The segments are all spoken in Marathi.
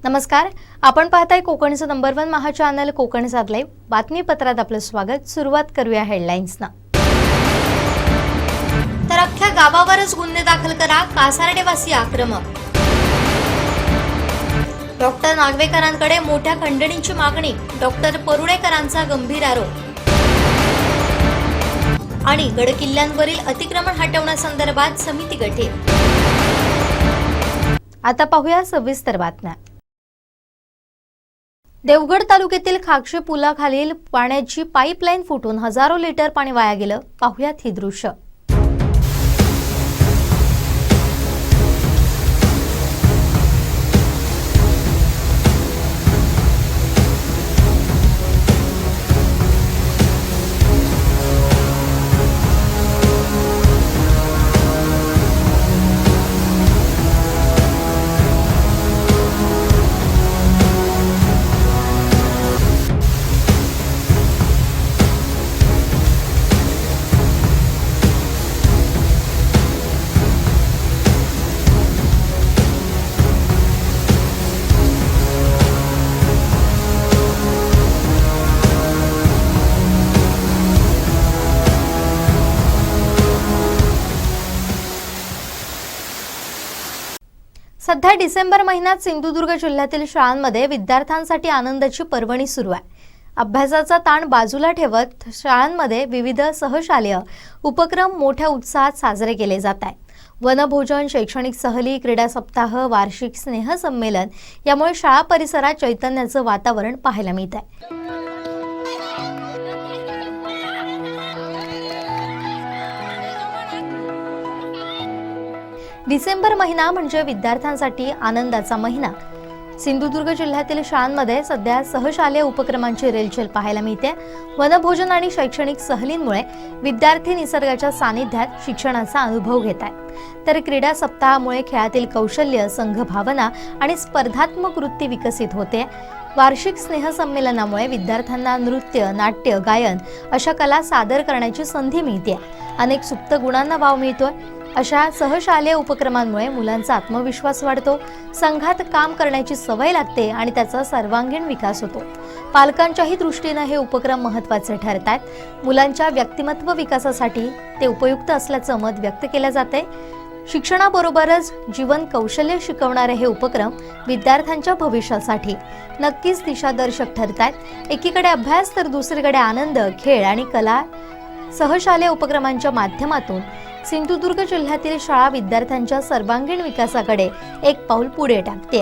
नमस्कार, आपण पाहताय कोकणचं नंबर 1 महा चॅनल कोकण सात लाईव्ह बातमीपत्रात आपलं स्वागत। सुरुवात करूया हेडलाईन्सना। तर अख्ख्या गावावरच गुन्हे दाखल करा, कासारडेवासी आक्रमक। डॉक्टर नागवेकरांकडे मोठ्या खंडणीची मागणी, डॉक्टर परुळेकरांचा गंभीर आरोप। आणि गडकिल्ल्यांवरील अतिक्रमण हटवण्यासंदर्भात समिती गठीत। आता पाहूया सविस्तर बातम्या। देवगड तालुक्यातील खाक्षे पुलाखालील पाण्याची पाईपलाईन फुटून हजारो लिटर पाणी वाया गेलं। पाहूयात ही दृश्य। सध्या डिसेंबर महिन्यात सिंधुदुर्ग जिल्ह्यातील शाळांमध्ये विद्यार्थ्यांसाठी आनंदाची पर्वणी सुरू आहे। अभ्यासाचा ताण बाजूला ठेवत शाळांमध्ये विविध सहशालेय उपक्रम मोठ्या उत्साहात साजरे केले जात आहेत। वनभोजन, शैक्षणिक सहली, क्रीडा सप्ताह, वार्षिक स्नेहसंमेलन यामुळे शाळा परिसरात चैतन्याचं वातावरण पाहायला मिळत आहे। डिसेंबर महिना म्हणजे विद्यार्थ्यांसाठी आनंदाचा महिना। सिंधुदुर्ग जिल्ह्यातील शाळांमध्ये सध्या सहशालेय उपक्रमांची रेलचेल पाहायला मिळते। वनभोजन आणि शैक्षणिक सहलींमुळे विद्यार्थी निसर्गाच्या सानिध्यात शिक्षणाचा अनुभव घेत आहेत, तर क्रीडा सप्ताहामुळे खेळातील कौशल्य, संघभावना आणि स्पर्धात्मक वृत्ती विकसित होते। वार्षिक स्नेहसंमेलनामुळे विद्यार्थ्यांना नृत्य, नाट्य, गायन अशा कला सादर करण्याची संधी मिळते। अनेक सुप्त गुणांना वाव मिळतोय। अशा सहशालेय उपक्रमांमुळे मुलांचा आत्मविश्वास वाढतो, संघात काम करण्याची सवय लागते आणि त्याचा सर्वांगीण विकास होतो। पालकांच्याही दृष्टीने हे उपक्रम महत्त्वाचे ठरतात। मुलांच्या व्यक्तिमत्व विकासासाठी ते उपयुक्त असल्याचं मत व्यक्त केलं जाते। शिक्षणाबरोबरच जीवन कौशल्य शिकवणारे हे उपक्रम विद्यार्थ्यांच्या भविष्यासाठी नक्कीच दिशादर्शक ठरतात। एकीकडे अभ्यास तर दुसरीकडे आनंद, खेळ आणि कला सहशालेय उपक्रमांच्या माध्यमातून सिंधुदुर्ग जिल्ह्यातील शाळा विद्यार्थ्यांच्या सर्वांगीण विकासाकडे एक पाऊल पुढे टाकते।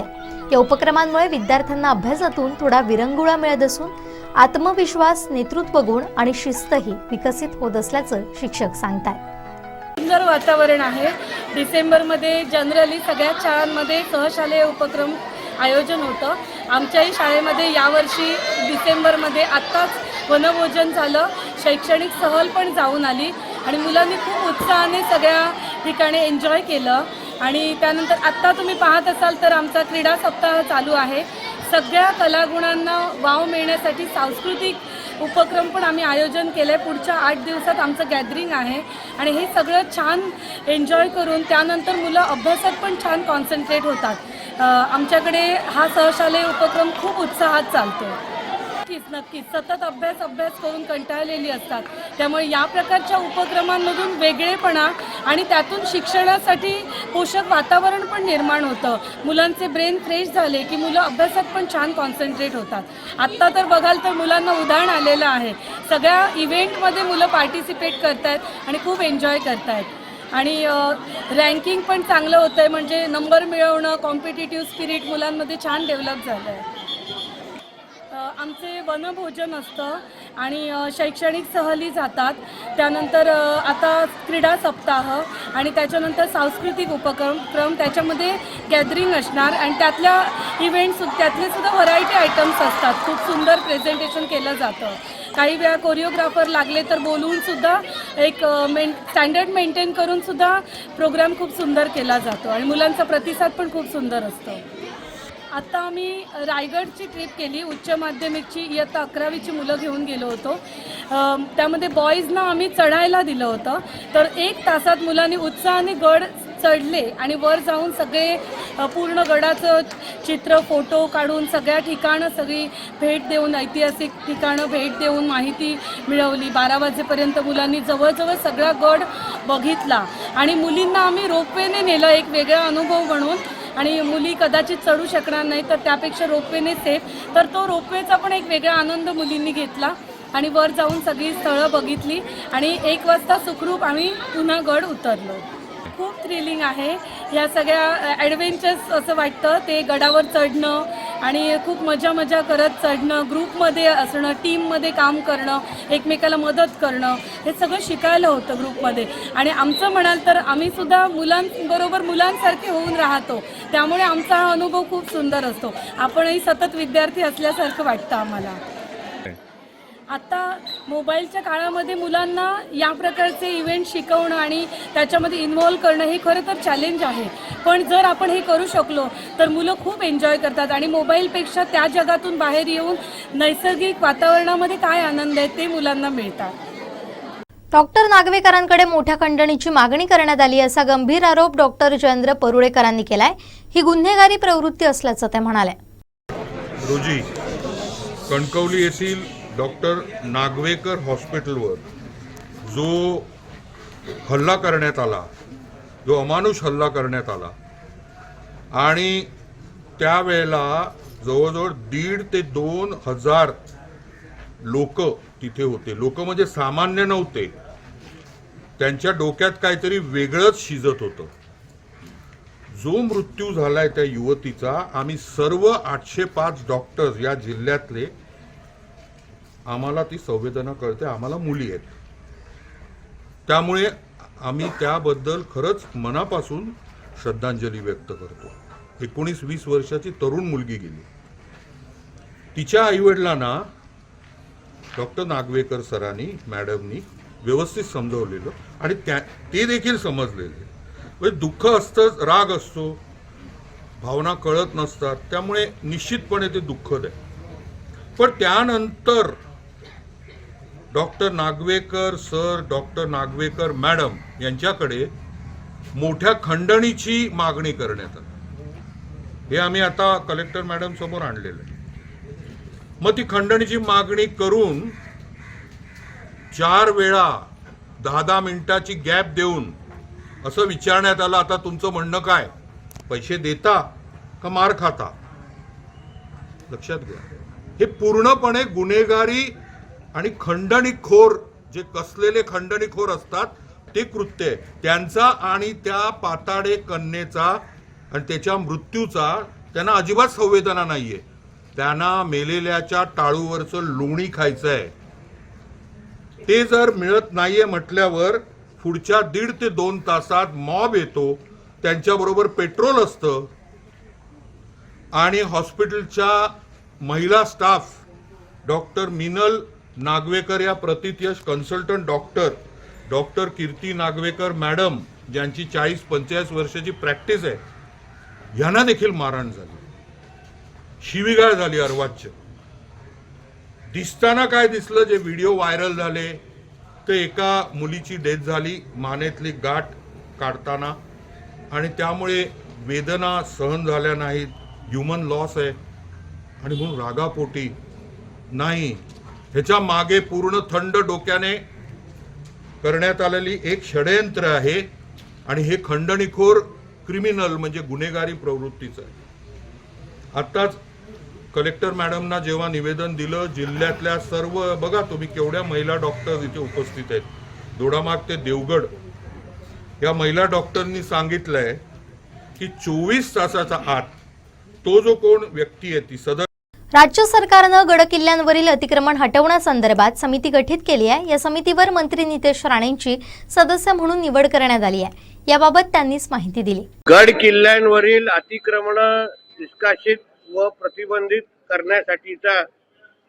या उपक्रमांमुळे विद्यार्थ्यांना अभ्यासातून थोडा विरंगुळा मिळत असून आत्मविश्वास, नेतृत्व गुण आणि शिस्तही विकसित होत असल्याचं शिक्षक सांगतात। सुंदर वातावरण आहे। डिसेंबरमध्ये जनरली सगळ्या शाळांमध्ये सहशालेय उपक्रम आयोजन होतं। आमच्याही शाळेमध्ये यावर्षी डिसेंबरमध्ये आत्ताच वनभोजन झालं, शैक्षणिक सहल पण जाऊन आली आणि मुलांनी खूप उत्साहाने सगळ्या ठिकाणी एन्जॉय केलं। आणि त्यानंतर आत्ता तुम्ही पाहत असाल तर आमचा क्रीडा सप्ताह चालू आहे। सगळ्या कलागुणांना वाव मिळण्यासाठी सांस्कृतिक उपक्रम पण आम्ही आयोजन केलं आहे। पुढच्या 8 दिवसात आमचं गॅदरिंग आहे आणि हे सगळं छान एन्जॉय करून त्यानंतर मुलं अभ्यासात पण छान कॉन्सन्ट्रेट होतात। आमच्याकडे हा सहशालेय उपक्रम खूप उत्साहात चालतो। नक्कीच सतत अभ्यास करून कंटाळलेली असतात, त्यामुळे या प्रकारच्या उपक्रमांमधून वेगळेपणा आणि त्यातून शिक्षणासाठी पोषक वातावरण पण निर्माण होतं। मुलांचे ब्रेन फ्रेश झाले की मुलं अभ्यासात पण छान कॉन्सन्ट्रेट होतात। आत्ता तर बघाल तर मुलांना उदाहरण आलेलं आहे। सगळ्या इव्हेंटमध्ये मुलं पार्टिसिपेट करत आहेत आणि खूप एन्जॉय करत आहेत आणि रँकिंग पण चांगलं होतं आहे, म्हणजे नंबर मिळवणं, कॉम्पिटिटिव्ह स्पिरिट मुलांमध्ये छान डेव्हलप झालं आहे। आमचे वनभोजन असतं आणि शैक्षणिक सहली जातात। त्यानंतर आता क्रीडा सप्ताह आणि त्याच्यानंतर सांस्कृतिक उपक्रम, त्याच्यामध्ये गॅदरिंग असणार आणि त्यातल्या त्यातले सुद्धा व्हरायटी आयटम्स असतात। खूप सुंदर प्रेझेंटेशन केलं जातं। काही वेळा कोरिओग्राफर लागले तर बोलवून सुद्धा एक स्टँडर्ड मेंटेन करून सुद्धा प्रोग्राम खूप सुंदर केला जातो आणि मुलांचा प्रतिसाद पण खूप सुंदर असतो। आता आम्ही रायगडची ट्रिप केली, उच्च माध्यमिकची इयत्ता 11वीची मुलं घेऊन गेलो होतो। त्यामध्ये बॉईजना आम्ही चढायला दिलं होतं, तर 1 तासात मुलांनी उत्साहाने गड चढले आणि वर जाऊन सगळे पूर्ण गडाचं चित्र फोटो काढून सगळ्या ठिकाणं सगळी भेट देऊन ऐतिहासिक ठिकाणं भेट देऊन माहिती मिळवली. 12 वाजेपर्यंत मुलांनी जवळजवळ सगळा गड बघितला आणि मुलींना आम्ही रोपवेने नेलं एक वेगळा अनुभव म्हणून. आणि मुली कदाचित चढू शकणार नाही तर त्यापेक्षा रोपवेने सेफ, तर तो रोपवेचा पण एक वेगळा आनंद मुलींनी घेतला आणि वर जाऊन सगळी स्थळं बघितली आणि 1 वाजता सुखरूप आम्ही पुन्हा गड उतरलो. खूप थ्रिलिंग आहे. ह्या सगळ्या ॲडव्हेंचर्स असं वाटतं ते गडावर चढणं आणि खूप मजा करत चढणं, ग्रुपमध्ये असणं, टीममध्ये काम करणं, एकमेकाला मदत करणं, हे सगळं शिकायला होतं ग्रुपमध्ये. आणि आमचं म्हणाल तर आम्हीसुद्धा मुलांबरोबर मुलांसारखे होऊन राहतो, त्यामुळे आमचा हा अनुभव खूप सुंदर असतो. आपणही सतत विद्यार्थी असल्यासारखं वाटतं आम्हाला. आता मोबाईलच्या काळामध्ये मुलांना या प्रकारचे इव्हेंट शिकवणं आणि त्याच्यामध्ये इन्व्हॉल्व करणं हे खरं तर चॅलेंज आहे. पण जर आपण हे करू शकलो तर मुलं खूप एन्जॉय करतात आणि मोबाईलपेक्षा त्या जगातून बाहेर येऊन नैसर्गिक वातावरणामध्ये काय आनंद आहे ते मुलांना मिळतात. डॉक्टर नागवेकरांकडे मोठ्या खंडणीची मागणी करण्यात आली असा गंभीर आरोप डॉक्टर जयेंद्र परुळेकरांनी केलाय. ही गुन्हेगारी प्रवृत्ती असल्याचं ते म्हणाले. रोजी कणकवली येथील डॉक्टर नागवेकर हॉस्पिटलवर जो हल्ला करण्यात आला, जो अमानुष हल्ला करण्यात आला आणि त्यावेळेला जवळजवळ 1,500 ते 2,000 लोक तिथे होते. लोक म्हणजे सामान्य नव्हते. त्यांच्या डोक्यात काहीतरी वेगळंच शिजत होतं. जो मृत्यू झालाय त्या युवतीचा, आम्ही सर्व 805 डॉक्टर्स या जिल्ह्यातले, आम्हाला ती संवेदना कळते. आम्हाला मुली आहेत, त्यामुळे आम्ही त्याबद्दल खरंच मनापासून श्रद्धांजली व्यक्त करतो. 19-20 वर्षाची तरुण मुलगी गेली. तिच्या आईवडिलांना डॉक्टर नागवेकर सरांनी, मॅडमनी व्यवस्थित समजवलेलं आणि ते देखील समजलेले. म्हणजे दुःख असतं, राग असतो, भावना कळत नसतात, त्यामुळे निश्चितपणे ते दुःखद आहे. पण त्यानंतर doctor Nagwekar sir, doctor Nagwekar madam यांच्याकडे मोठ्या खंडणीची मागणी करण्यात आली. हे आम्ही आता कलेक्टर मॅडम समोर आणलेलं आहे. मग ती खंडणीची मागणी करून 4 वेळा 10-10 मिनिटाची गॅप देऊन असं विचारण्यात आलं, आता तुमचं म्हणणं काय, पैसे देता का मार खाता? लक्षात घ्या, हे पूर्णपणे गुन्हेगारी आणि खंडणीखोर, जे कसलेले खंडणीखोर असतात ते कृत्य आहे. त्यांचा आणि त्या पाताडे कन्येचा आणि त्याच्या मृत्यूचा त्यांना अजिबात संवेदना नाहीये. त्यांना मेलेल्याच्या टाळूवरचं लोणी खायचं आहे. ते जर मिळत नाहीये म्हटल्यावर पुढच्या 1.5 ते 2 तासात मॉब येतो, त्यांच्याबरोबर पेट्रोल असतं आणि हॉस्पिटलच्या महिला स्टाफ, डॉक्टर मिनल नागवेकर या प्रतिथयश कन्सल्टंट डॉक्टर कीर्ती नागवेकर मॅडम, ज्यांची 40-45 वर्षाची प्रॅक्टिस आहे, यांना देखील मारहाण झाली, शिवीगाळ झाली, अर्वाच्य. दिसताना काय दिसलं, जे व्हिडिओ व्हायरल झाले, ते एका मुलीची डेथ झाली मानेतली गाठ काढताना, आणि त्यामुळे वेदना सहन झाल्या नाहीत, ह्युमन लॉस आहे, आणि म्हणून रागापोटी नाही. ह्याच्या मागे पूर्ण थंड डोक्याने करण्यात आलेली एक षडयंत्र आहे आणि हे खंडणीखोर क्रिमिनल म्हणजे गुन्हेगारी प्रवृत्तीचं आहे. आत्ताच कलेक्टर मॅडमना जेव्हा निवेदन दिलं, जिल्ह्यातल्या सर्व, बघा तुम्ही केवढ्या महिला डॉक्टर इथे उपस्थित आहेत, दोडामार्ग ते देवगड, या महिला डॉक्टरनी सांगितलंय की 24 तासाच्या आत तो जो कोण व्यक्ती आहे ती सदर. राज्य सरकारनं गड किल्ल्यांवरील अतिक्रमण हटवण्यासंदर्भात समिती गठीत केली आहे. या समितीवर मंत्री नितेश राणेंची सदस्य म्हणून निवड करण्यात आली आहे. याबाबत त्यांनीच माहिती दिली. गड किल्ल्यांवरील अतिक्रमण निष्कासित व प्रतिबंधित करण्यासाठीचा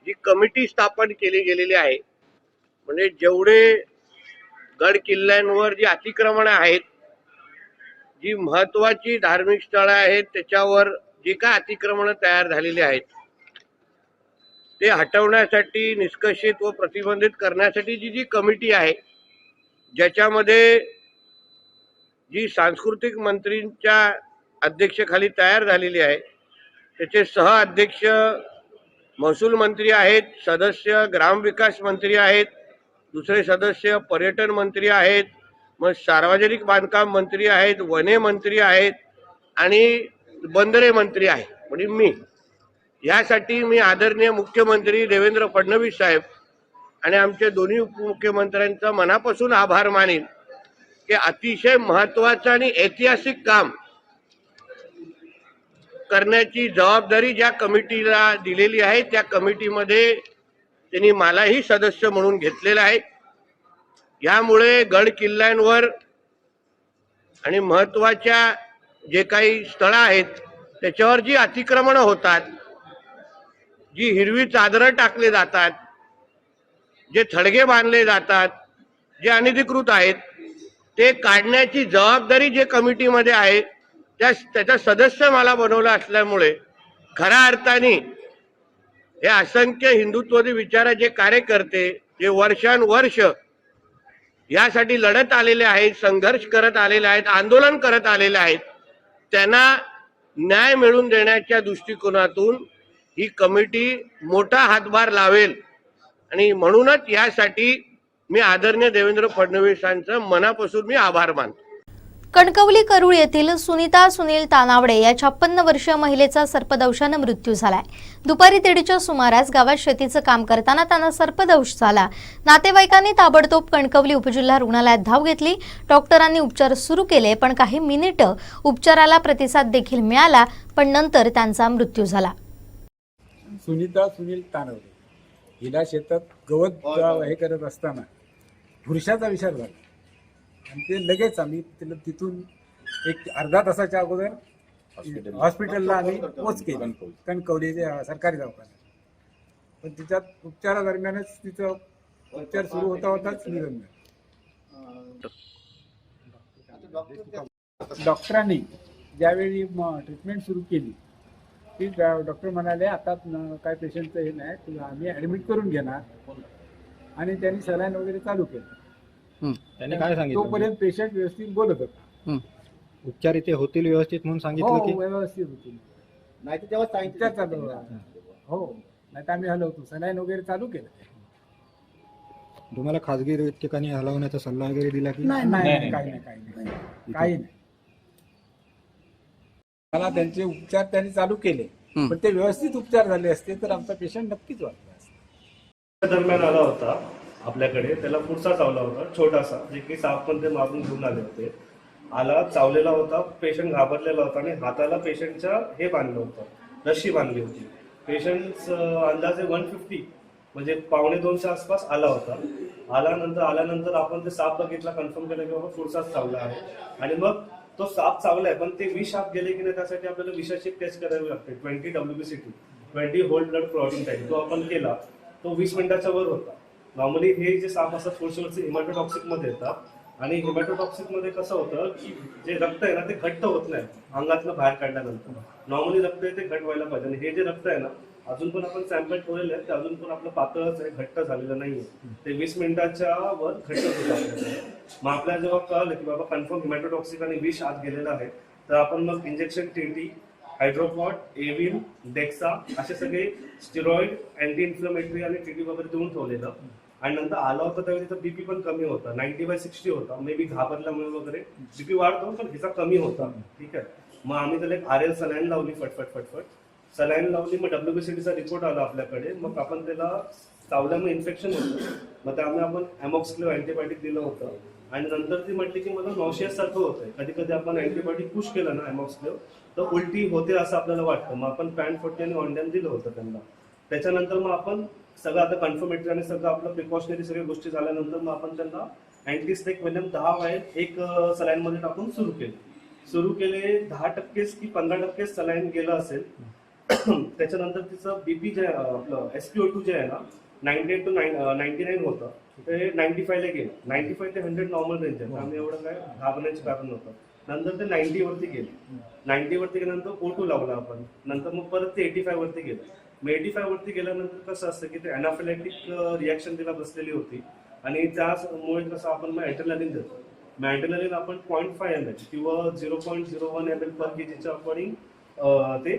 जी कमिटी स्थापन केली गेलेली आहे, म्हणजे जेवढे गड किल्ल्यांवर जी अतिक्रमण आहेत, जी महत्वाची धार्मिक स्थळं आहेत, त्याच्यावर जी काय अतिक्रमण तयार झालेली आहेत ते हटवण्यासाठी, निष्कासित व प्रतिबंधित करण्यासाठी जी कमिटी आहे, ज्याच्यामध्ये जी सांस्कृतिक मंत्रींच्या अध्यक्षतेखाली तयार झालेली आहे, त्याचे सह अध्यक्ष महसूल मंत्री आहेत, सदस्य ग्रामविकास मंत्री आहेत, दुसरे सदस्य पर्यटन मंत्री आहेत, मग सार्वजनिक बांधकाम मंत्री आहेत, वने मंत्री आहेत आणि बंदरे मंत्री आहेत. म्हणजे मी यासाठी मी आदरणीय मुख्यमंत्री देवेंद्र फडणवीस साहेब आणि आमचे दोन्ही उपमुख्यमंत्र्यांचा मनापासून आभार मानेन की अतिशय महत्वाचं आणि ऐतिहासिक काम करण्याची जबाबदारी ज्या कमिटीला दिलेली आहे त्या कमिटीमध्ये त्यांनी मलाही सदस्य म्हणून घेतलेलं आहे. यामुळे गड किल्ल्यांवर आणि महत्वाच्या जे काही स्थळं आहेत त्याच्यावर जी अतिक्रमणं होतात, जी हिरवी चादरं टाकले जातात, जे थडगे बांधले जातात, जे अनधिकृत आहेत ते काढण्याची जबाबदारी जे कमिटीमध्ये आहे त्याचा सदस्य मला बनवला असल्यामुळे खऱ्या अर्थाने हे असंख्य हिंदुत्ववादी विचाराचे कार्यकर्ते जे वर्षानुवर्ष यासाठी लढत आलेले आहेत, संघर्ष करत आलेले आहेत, आंदोलन करत आलेले आहेत, त्यांना न्याय मिळवून देण्याच्या दृष्टिकोनातून ही कमिटी मोठा हातभार लावेल आणि म्हणूनच यासाठी मी आदरणीय देवेंद्र फडणवीसांचं मनापासून मी आभार मानतो. कणकवली करूळ येथील सुनीता सुनील तानावडे या 56 वर्षीय महिलेचा सर्पदंशाने मृत्यू झालाय. दुपारी 1:30च्या सुमारास गावात शेतीचं काम करताना त्यांना सर्पदंश झाला. नातेवाईकांनी ताबडतोब कणकवली उपजिल्हा रुग्णालयात धाव घेतली. डॉक्टरांनी उपचार सुरू केले, पण काही मिनिटं उपचाराला प्रतिसाद देखील मिळाला, पण नंतर त्यांचा मृत्यू झाला. सुनीता सुनील तानावडे हिला शेतात गवत हे करत असताना पुरुषाचा विचार झाला आणि ते लगेच आम्ही तिला तिथून एक अर्धा तासाच्या अगोदर हॉस्पिटलला आम्ही पोच केली, कणकवली सरकारी दवाखान्यात. पण तिच्यात उपचारादरम्यानच तिचं उपचार सुरू होताच निधन झालं. डॉक्टरांनी ज्यावेळी ट्रीटमेंट सुरू केली ती डॉक्टर म्हणाले आता काय पेशंटचं हे नाही, तुला आम्ही ॲडमिट करून घेणार आणि त्यांनी सलाईन वगैरे चालू केलं. त्याने काय सांगितलं? तोपर्यंत पेशंट व्यवस्थित बोलत होता. उपचार इथे होतील व्यवस्थित म्हणून सांगितलं की व्यवस्थित होतील, नाही तर तेव्हा उपचार चालू हो, नाही तर आम्ही हलवतो, सलाईन वगैरे चालू केलं. तुम्हाला खाजगी ठिकाणी हलवण्याचा सल्ला वगैरे दिला की नाही? काही नाही. मला त्यांचे उपचार त्यांनी चालू केले, पण ते व्यवस्थित उपचार झाले असते तर आमचा पेशंट नक्कीच वाचला असता. दरम्यान आला होता आपल्याकडे, त्याला पुढचा चावला होता छोटासा, जे की साप पण ते मारून घेऊन आले होते. आला, चावलेला होता, पेशंट घाबरलेला होता आणि हाताला पेशंटच्या हे बांधलं होतं, रशी बांधली होती. पेशंट अंदाजे 150 म्हणजे 1:45च्या आसपास आला होता. आल्यानंतर आपण ते साप बघितला, कन्फर्म केलं की बाबा पुढचाच चावला आहे. आणि मग तो साप चावलाय, पण ते विष आत गेले की नाही त्यासाठी आपल्याला विषाची टेस्ट करावी लागते. 20 WBCT 20 whole blood clotting time तो आपण केला, तो 20 मिनिटाच्या वर होता. नॉर्मली हे जे साप असतात थोडेसे हिमॅटोटॉक्सिक मध्ये येतात आणि हिमॅटोटॉक्सिक मध्ये कसं होतं की जे रक्त आहे ना ते घट्ट होत नाही अंगातनं बाहेर काढल्यानंतर. नॉर्मली रक्त आहे ते घट व्हायला पाहिजे आणि हे जे रक्त आहे ना अजून पण आपण सॅम्पल ठेवलेले आहेत ते अजून पण आपलं पातळच आहे, घट्ट झालेलं नाहीये. ते 20 मिनिटाच्या वर घट्ट होतं आपल्याकडे. मग आपल्याला जेव्हा कळलं की बाबा कन्फर्म हिमॅटोटॉक्सिक आणि विष आत गेलेलं आहे तर आपण मग इंजेक्शन TT, हायड्रोक्लॉट, एव्हिन, डेक्सा असे सगळे स्टिरॉइड, अँटी इन्फ्लमेटरी आणि TT वगैरे देऊन ठेवलेलं. आणि नंतर आला होता त्यावेळी त्याचा BP पण कमी होता, 90/60 होता. मे बी घाबरल्यामुळे वगैरे BP वाढतो पण हिचा कमी होता. ठीक आहे, मग आम्ही त्याला एक RL सलाईन लावली, फटफट सलाईन लावली. मग WBCTचा रिपोर्ट आला आपल्याकडे. मग आपण त्याला चावल्यामुळे इन्फेक्शन होतं, मग त्यामुळे आपण अमॉक्सिक्लिव्ह अँटीबायोटिक दिलं होतं. आणि नंतर ती म्हटली की मला नॉशियस सारखं होतंय. कधी कधी आपण अँटीबायोटिक पुश केलं ना अमॉक्सिक्लिव्ह तर उलटी होते असं आपल्याला वाटतं. मग आपण पॅन 40 आणि ऑनलाईन दिलं होतं त्यांना. त्याच्यानंतर मग आपण सगळं आता कन्फर्मेटरी आणि सगळं आपलं प्रिकॉशनरी सगळ्या गोष्टी झाल्यानंतर मग आपण त्यांना अँटीस्टेक वेनम 10 वायर एक सलाईन मध्ये टाकून सुरू केले. 10% की 15% सलाईन गेलं असेल. त्याच्यानंतर तिचं BP जे आपलं SpO2 जे आहे ना 98 to 99 होतं, ते 95 ला गेलं. 95 ते 100 नॉर्मल रेंज आहे, त्यामुळे एवढं काय घाबरण्याचं कारण नव्हतं. नंतर ते 90 वरती गेले. 90 वरती गेल्यानंतर O2 लावला आपण. नंतर मग परत ते 85 वरती गेलं. मग 85 वरती गेल्यानंतर कसं असतं की ते अनाफिलॅक्टिक रिॲक्शन तिला बसलेली होती आणि त्यामुळे कसं आपण मग ॲड्रेनालिन देतो. मॅन्टेनलिन आपण 0.5 ml किंवा 0.01 ml पर केजीच्या अकॉर्डिंग ते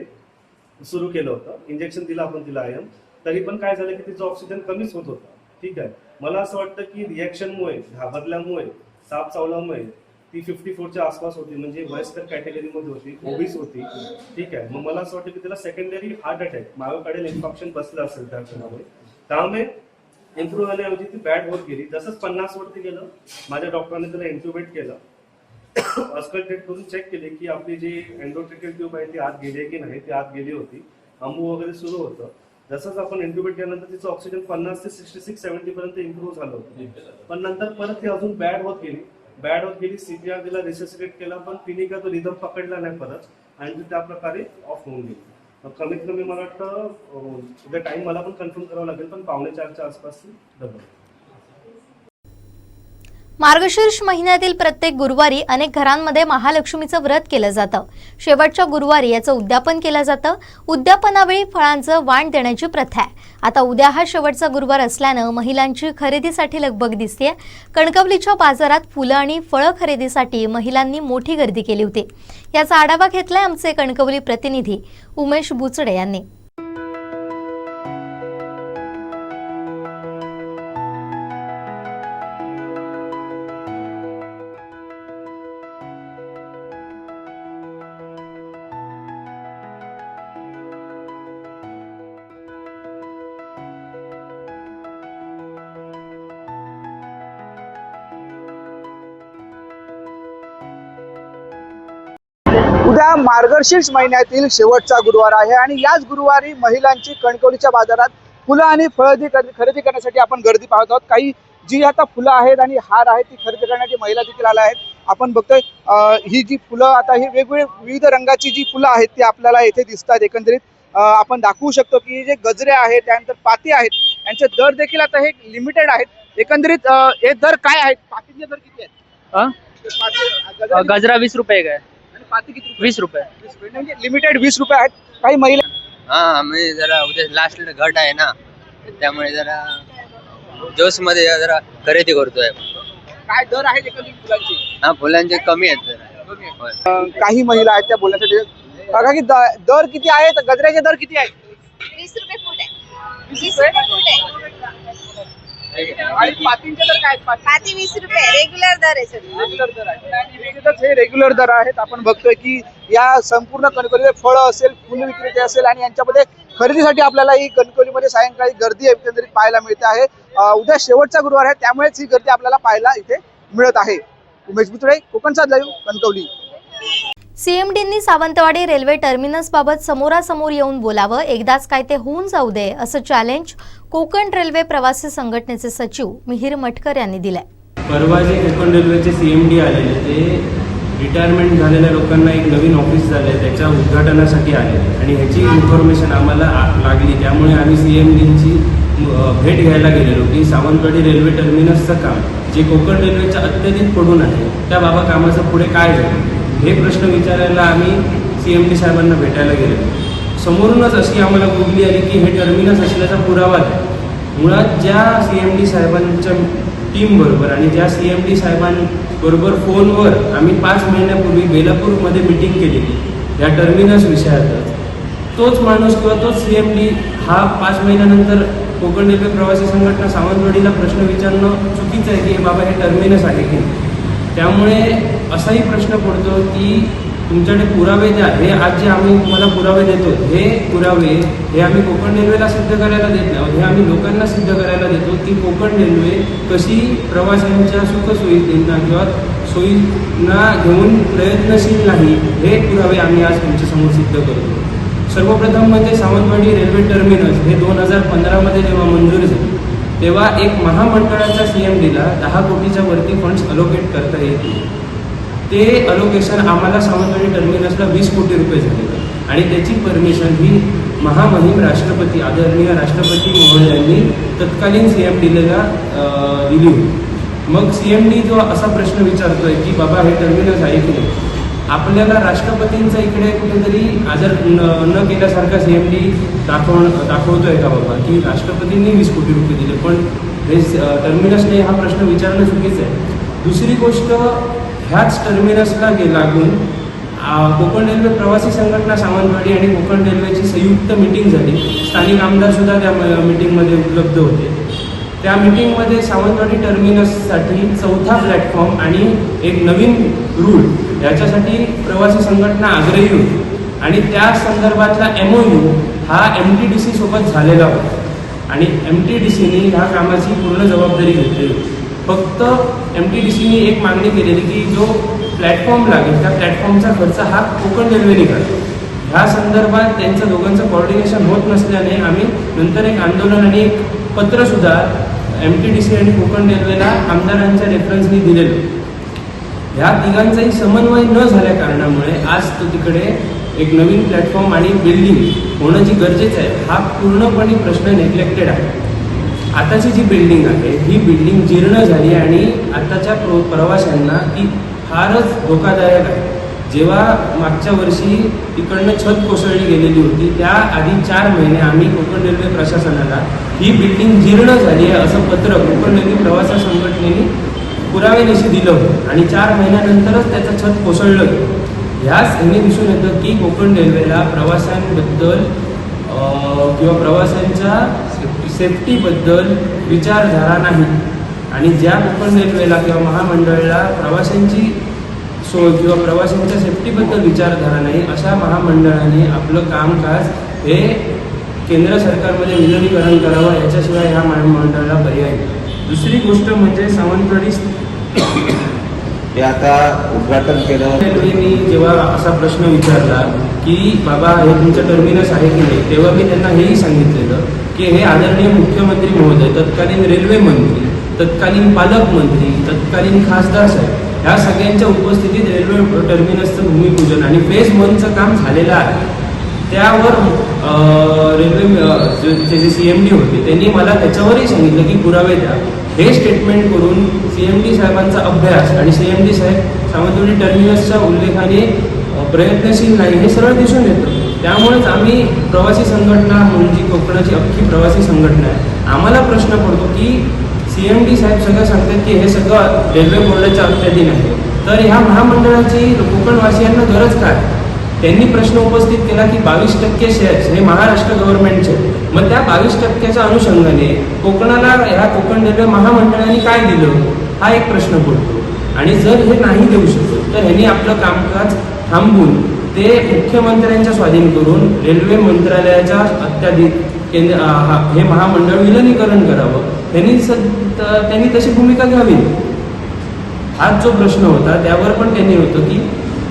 सुरू केलं होतं. इंजेक्शन दिलं आपण तिला आयन, तरी पण काय झालं की तिचं ऑक्सिजन कमीच होत होता. ठीक आहे, मला असं वाटतं की रिॲक्शनमुळे, घाबरल्यामुळे, साप चावल्यामुळे ती 54च्या आसपास होती, म्हणजे वयस्कर कॅटेगरीमध्ये होती, ओबीस होती. ठीक आहे, मग मला असं वाटतं की तिला secondary heart attack, myocardial infection बसलं असेल त्या क्षणामुळे. त्यामुळे इम्प्रूव्ह होण्याऐवजी ती बॅड होत गेली. जसंच 50 वरती गेलं, माझ्या डॉक्टरांनी तिला इंट्युबेट केलं, अस्कल्टेट करून चेक केले की आपली जी एंडोट्रेकियल ट्यूब आहे ती आत गेली आहे की नाही. ती आत गेली होती, अंबू वगैरे सुरू होतं. जसंच आपण इंट्युबेट केल्यानंतर तिचं ऑक्सिजन 50 ते 66-70 पर्यंत इम्प्रूव्ह झालं होतं. पण नंतर परत ती अजून बॅड होत गेली. सीपीआर तिला रिससिटेट केला, पण तिने का तो रिदम पकडला नाही परत, आणि ती त्या प्रकारे ऑफ होऊन गेली. कमीत कमी मला वाटतं उद्या टाइम मला पण कन्फर्म करावं लागेल, पण 3:45च्या आसपास डबल. मार्गशीर्ष महिन्यातील प्रत्येक गुरुवारी अनेक घरांमध्ये महालक्ष्मीचं व्रत केलं जातं. शेवटच्या गुरुवारी याचं उद्यापन केलं जातं. उद्यापनावेळी फळांचं वाण देण्याची प्रथा आहे. आता उद्या हा शेवटचा गुरुवार असल्यानं महिलांची खरेदीसाठी लगबग दिसतेय. कणकवलीच्या बाजारात फुलं आणि फळं खरेदीसाठी महिलांनी मोठी गर्दी केली होती. याचा आढावा घेतलाय आमचे कणकवली प्रतिनिधी उमेश बुचडे यांनी. उद्या मार्गशीर्ष महिन्यातील शेवटचा गुरुवार आहे आणि याच गुरुवारी महिलांची कणकवलीच्या बाजारात फुलं आणि फळं खरेदी करण्यासाठी आपण गर्दी पाहत आहोत. काही जी आता फुलं आहेत आणि हार आहेत ती खरेदी करण्यासाठी महिला देखील आल्या आहेत. आपण बघतोय ही जी फुलं, आता ही वेगवेगळ्या विविध रंगाची जी फुलं आहेत ती आपल्याला येथे दिसतात. एकंदरीत आपण दाखवू शकतो की जे गजरे आहेत, त्यानंतर पाती आहेत, यांचे दर देखील आता हे लिमिटेड आहेत. एकंदरीत हे दर काय आहेत? पातीचे दर किती आहेत? गजरा 20 रुपये का है. पाती किती? 20 रुपये. म्हणजे लिमिटेड 20 रुपये आहेत. काही महिला मी जरा उद्या लास्ट घट आहे ना, त्यामुळे जरा जोश मध्ये जरा खरेदी करतोय. काय दर आहेत एकंदरीत फुलांची? हा, फुलांचे कमी आहेत जरा. काही महिला आहेत त्या बोलण्यासाठी. बघा की दर किती आहेत? गजऱ्याचे दर किती आहेत? 20 रुपये फूट आहे. 20 रुपये फूट आहे. आणि पातींचे दर काय आहेत? पाती 20 रुपये रेग्युलर दर आहे सर. रेग्युलर दर आहे. हे रेग्युलर दर आहेत. आपण बघतोय की या संपूर्ण कणकवलीमध्ये फळं असेल, फुल विक्रेते असेल आणि यांच्यामध्ये खरेदीसाठी आपल्याला ही कणकवलीमध्ये सायंकाळी गर्दी एकंदरीत पाहायला मिळते आहे. उद्या शेवटचा गुरुवार आहे, त्यामुळेच ही गर्दी आपल्याला पाहायला इथे मिळत आहे. उमेश बुचडे, कोकणचा लाईव्ह, कणकवली. सीएमडींनी सावंतवाडी रेल्वे टर्मिनसबाबत समोरासमोर येऊन बोलावं, एकदाच काय ते होऊन जाऊ दे, असं चॅलेंज कोकण रेल्वे प्रवासी संघटनेचे सचिव मिहिर मटकर यांनी दिलंय. परवा जे कोकण रेल्वेचे सीएमडी आलेले ते रिटायरमेंट झालेल्या लोकांना एक नवीन ऑफिस झाले त्याच्या उद्घाटनासाठी आले आणि ह्याची इन्फॉर्मेशन आम्हाला लागली. त्यामुळे आम्ही सीएमडींची भेट घ्यायला गेलेलो की सावंतवाडी रेल्वे टर्मिनसचं काम जे कोकण रेल्वेच्या अत्यधिक पडून आहे त्या बाबा कामाचं पुढे काय झालं हे प्रश्न विचारायला आम्ही सीएमडी साहेबांना भेटायला गेलो. समोरूनच अशी आम्हाला गुगली आली की हे टर्मिनस असल्याचा पुरावा आहे. मुळात ज्या सीएमडी साहेबांच्या टीमबरोबर आणि ज्या सीएमडी साहेबांबरोबर फोनवर आम्ही 5 महिन्यापूर्वी बेलापूरमध्ये मीटिंग केलेली या टर्मिनस विषयात, तोच माणूस किंवा तोच सीएमडी हा 5 महिन्यानंतर कोकण रेल्वे प्रवासी संघटना सावंतवाडीला प्रश्न विचारणं चुकीचं आहे की बाबा हे टर्मिनस आहे की. त्यामुळे असाही प्रश्न पडतो की तुमच्याकडे पुरावे द्या. हे आज जे आम्ही तुम्हाला पुरावे देतो हे पुरावे हे आम्ही कोकण रेल्वेला सिद्ध करायला देत नाही, हे आम्ही लोकांना सिद्ध करायला देतो की कोकण रेल्वे कशी प्रवाशांच्या सुखसोयींना किंवा सोयींना घेऊन प्रयत्नशील नाही हे पुरावे आम्ही आज तुमच्यासमोर सिद्ध करतो. सर्वप्रथम म्हणजे सावंतवाडी रेल्वे टर्मिनस हे 2015मध्ये जेव्हा मंजूर झाले तेव्हा एक महामंडळाच्या सीएमडीला 10 कोटीच्या वरती फंड्स अलोकेट करता येतील. ते अलोकेशन आम्हाला सावंतवाडी टर्मिनसला 20 कोटी रुपये झाले आणि त्याची परमिशन ही महामहिम राष्ट्रपती आदरणीय राष्ट्रपती महोदयांनी तत्कालीन सीएमडीला दिली होती. मग सीएमडी जो असा प्रश्न विचारतोय की बाबा हे टर्मिनस आहे की नाही, आपल्याला राष्ट्रपतींचा इकडे कुठेतरी आदर न केल्यासारखा सीएमडी दाखवतोय का बाबा की राष्ट्रपतींनी 20 कोटी रुपये दिले पण हे टर्मिनस नाही, हा प्रश्न विचारणं चुकीचं आहे. दुसरी गोष्ट, ह्याच टर्मिनसला लागून कोकण रेल्वे प्रवासी संघटना सावंतवाडी आणि कोकण रेल्वेची संयुक्त मीटिंग झाली. स्थानिक आमदारसुद्धा त्या मीटिंगमध्ये उपलब्ध होते. त्या मीटिंगमध्ये सावंतवाडी टर्मिनससाठी 4था प्लॅटफॉर्म आणि एक नवीन रूट याच्यासाठी प्रवासी संघटना आग्रही होती आणि त्या संदर्भातला MOU हा MTDC सोबत झालेला होता आणि MTDCने ह्या कामाची पूर्ण जबाबदारी घेतली होती. फक्त MTDCने एक मागणी केलेली की जो प्लॅटफॉर्म लागेल त्या प्लॅटफॉर्मचा खर्च हा कोकण रेल्वेने करेल. ह्या संदर्भात त्यांचं दोघांचं कोऑर्डिनेशन होत नसल्याने आम्ही नंतर एक आंदोलन आणि एक पत्रसुद्धा MTDC आणि कोकण रेल्वेला आमदारांच्या रेफरन्सनी दिलेलं. ह्या तिघांचाही समन्वय न झाल्या कारणामुळे आज तो तिकडे एक नवीन प्लॅटफॉर्म आणि बिल्डिंग होणं जी गरजेचं आहे हा पूर्णपणे प्रश्न नेग्लेक्टेड आहे. आताची जी बिल्डिंग आहे ही बिल्डिंग जीर्ण झाली आणि आताच्या प्रवाशांना ती फारच धोकादायक आहे. जेव्हा मागच्या वर्षी तिकडनं छत कोसळली गेलेली होती त्या आधी 4 महिने आम्ही कोकण रेल्वे प्रशासनाला ही बिल्डिंग जीर्ण झाली आहे असं पत्र कोकण रेल्वे प्रवासी संघटनेने पुराव्यानिशी दिलं होतं आणि 4 महिन्यानंतरच त्याचं छत कोसळलं होतं. ह्याच ह्याने दिसून येतं की कोकण रेल्वेला प्रवाशांबद्दल किंवा प्रवाशांच्या सेफ्टीबद्दल विचारधारा नाही आणि ज्या कोकण रेल्वेला किंवा महामंडळाला प्रवाशांची सोय किंवा प्रवाशांच्या सेफ्टीबद्दल विचारधारा नाही अशा महामंडळाने आपलं कामकाज हे केंद्र सरकारमध्ये विलिनीकरण करावं याच्याशिवाय ह्या महामंडळाला पर्याय नाही. दुसरी गोष्ट म्हणजे सावंतवाडी हे आता उद्घाटन केलं. रेल्वेने जेव्हा असा प्रश्न विचारला की बाबा हे तुमचं टर्मिनस आहे की नाही तेव्हा मी त्यांना हेही सांगितलेलं की हे आदरणीय मुख्यमंत्री महोदय, तत्कालीन रेल्वे मंत्री, तत्कालीन पालकमंत्री, तत्कालीन खासदार साहेब ह्या सगळ्यांच्या उपस्थितीत रेल्वे टर्मिनसचं भूमिपूजन आणि फेज 1चं काम झालेलं आहे. त्यावर रेल्वे जे CMD होते त्यांनी मला त्याच्यावरही सांगितलं की पुरावे द्या. हे स्टेटमेंट करून CMD साहेबांचा अभ्यास आणि CMD साहेब सावंतवाडी टर्मिनसच्या उल्लेखाने प्रयत्नशील नाही हे सरळ दिसून येतं. त्यामुळेच आम्ही प्रवासी संघटना म्हणजे कोकणाची अख्खी प्रवासी संघटना आहे. आम्हाला प्रश्न पडतो की CMD साहेब सगळं सांगतात की हे सगळं रेल्वे बोर्डाच्या अखत्याधीन आहे, तर ह्या महामंडळाची कोकणवासियांना गरज काय? त्यांनी प्रश्न उपस्थित केला की 22% शेअर्स हे महाराष्ट्र गव्हर्नमेंटचे. मग त्या 22%च्या अनुषंगाने कोकणाला ह्या कोकण रेल्वे महामंडळाने काय दिलं हा एक प्रश्न पडतो. आणि जर हे नाही देऊ शकत तर ह्यांनी आपलं कामकाज थांबवून ते मुख्यमंत्र्यांच्या स्वाधीन करून रेल्वे मंत्रालयाच्या अत्याधिक हे महामंडळ विलिनीकरण करावं. त्यांनी तशी भूमिका घ्यावी. हाच जो प्रश्न होता त्यावर पण त्यांनी होतं की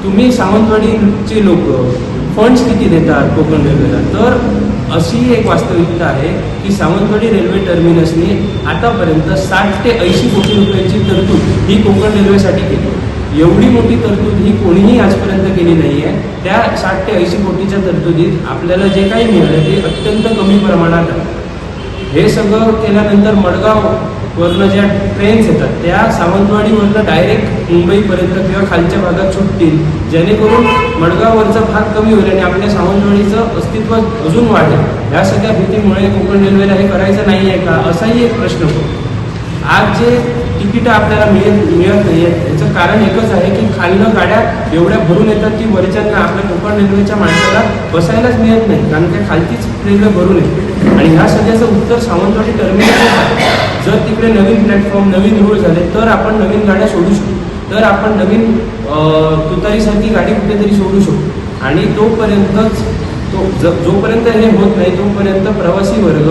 तुम्ही सावंतवाडीचे लोक फंड्स किती देतात कोकण रेल्वेला. तर अशी एक वास्तविकता आहे की सावंतवाडी रेल्वे टर्मिनसने आतापर्यंत 60 ते 80 कोटी रुपयांची तरतूद ही कोकण रेल्वेसाठी केली. एवढी मोठी तरतूद ही कोणीही आजपर्यंत केली नाही आहे. त्या 60 ते 80 कोटीच्या तरतुदीत आपल्याला जे काही मिळालं ते अत्यंत कमी प्रमाणात आहे. हे सगळं केल्यानंतर मडगाववरनं ज्या ट्रेन्स येतात त्या सावंतवाडीवरनं डायरेक्ट मुंबईपर्यंत किंवा खालच्या भागात सुटतील, जेणेकरून मडगाववरचा भाग कमी होईल आणि आपल्या सावंतवाडीचं अस्तित्व अजून वाढेल. ह्या सगळ्या भीतीमुळे कोकण रेल्वेला हे करायचं नाही आहे का असाही एक प्रश्न पडतो. आज जे तिकीटं आपल्याला मिळत नाही आहेत याचं कारण एकच आहे की खालनं गाड्या एवढ्या भरून येतात की वरच्यांना आपल्या कोकण रेल्वेच्या माणसाला बसायलाच मिळत नाही, कारण की खालचीच रेल्वे भरून येते. आणि ह्या सगळ्याचं उत्तर सावंतवाडी टर्मिनसच आहे. जर तिकडे नवीन प्लॅटफॉर्म नवीन रूळ झाले तर आपण नवीन गाड्या सोडू शकतो, तर आपण नवीन तुतारीसारखी गाडी कुठेतरी सोडू शकतो. आणि तोपर्यंतच जोपर्यंत हे होत नाही तोपर्यंत प्रवासी वर्ग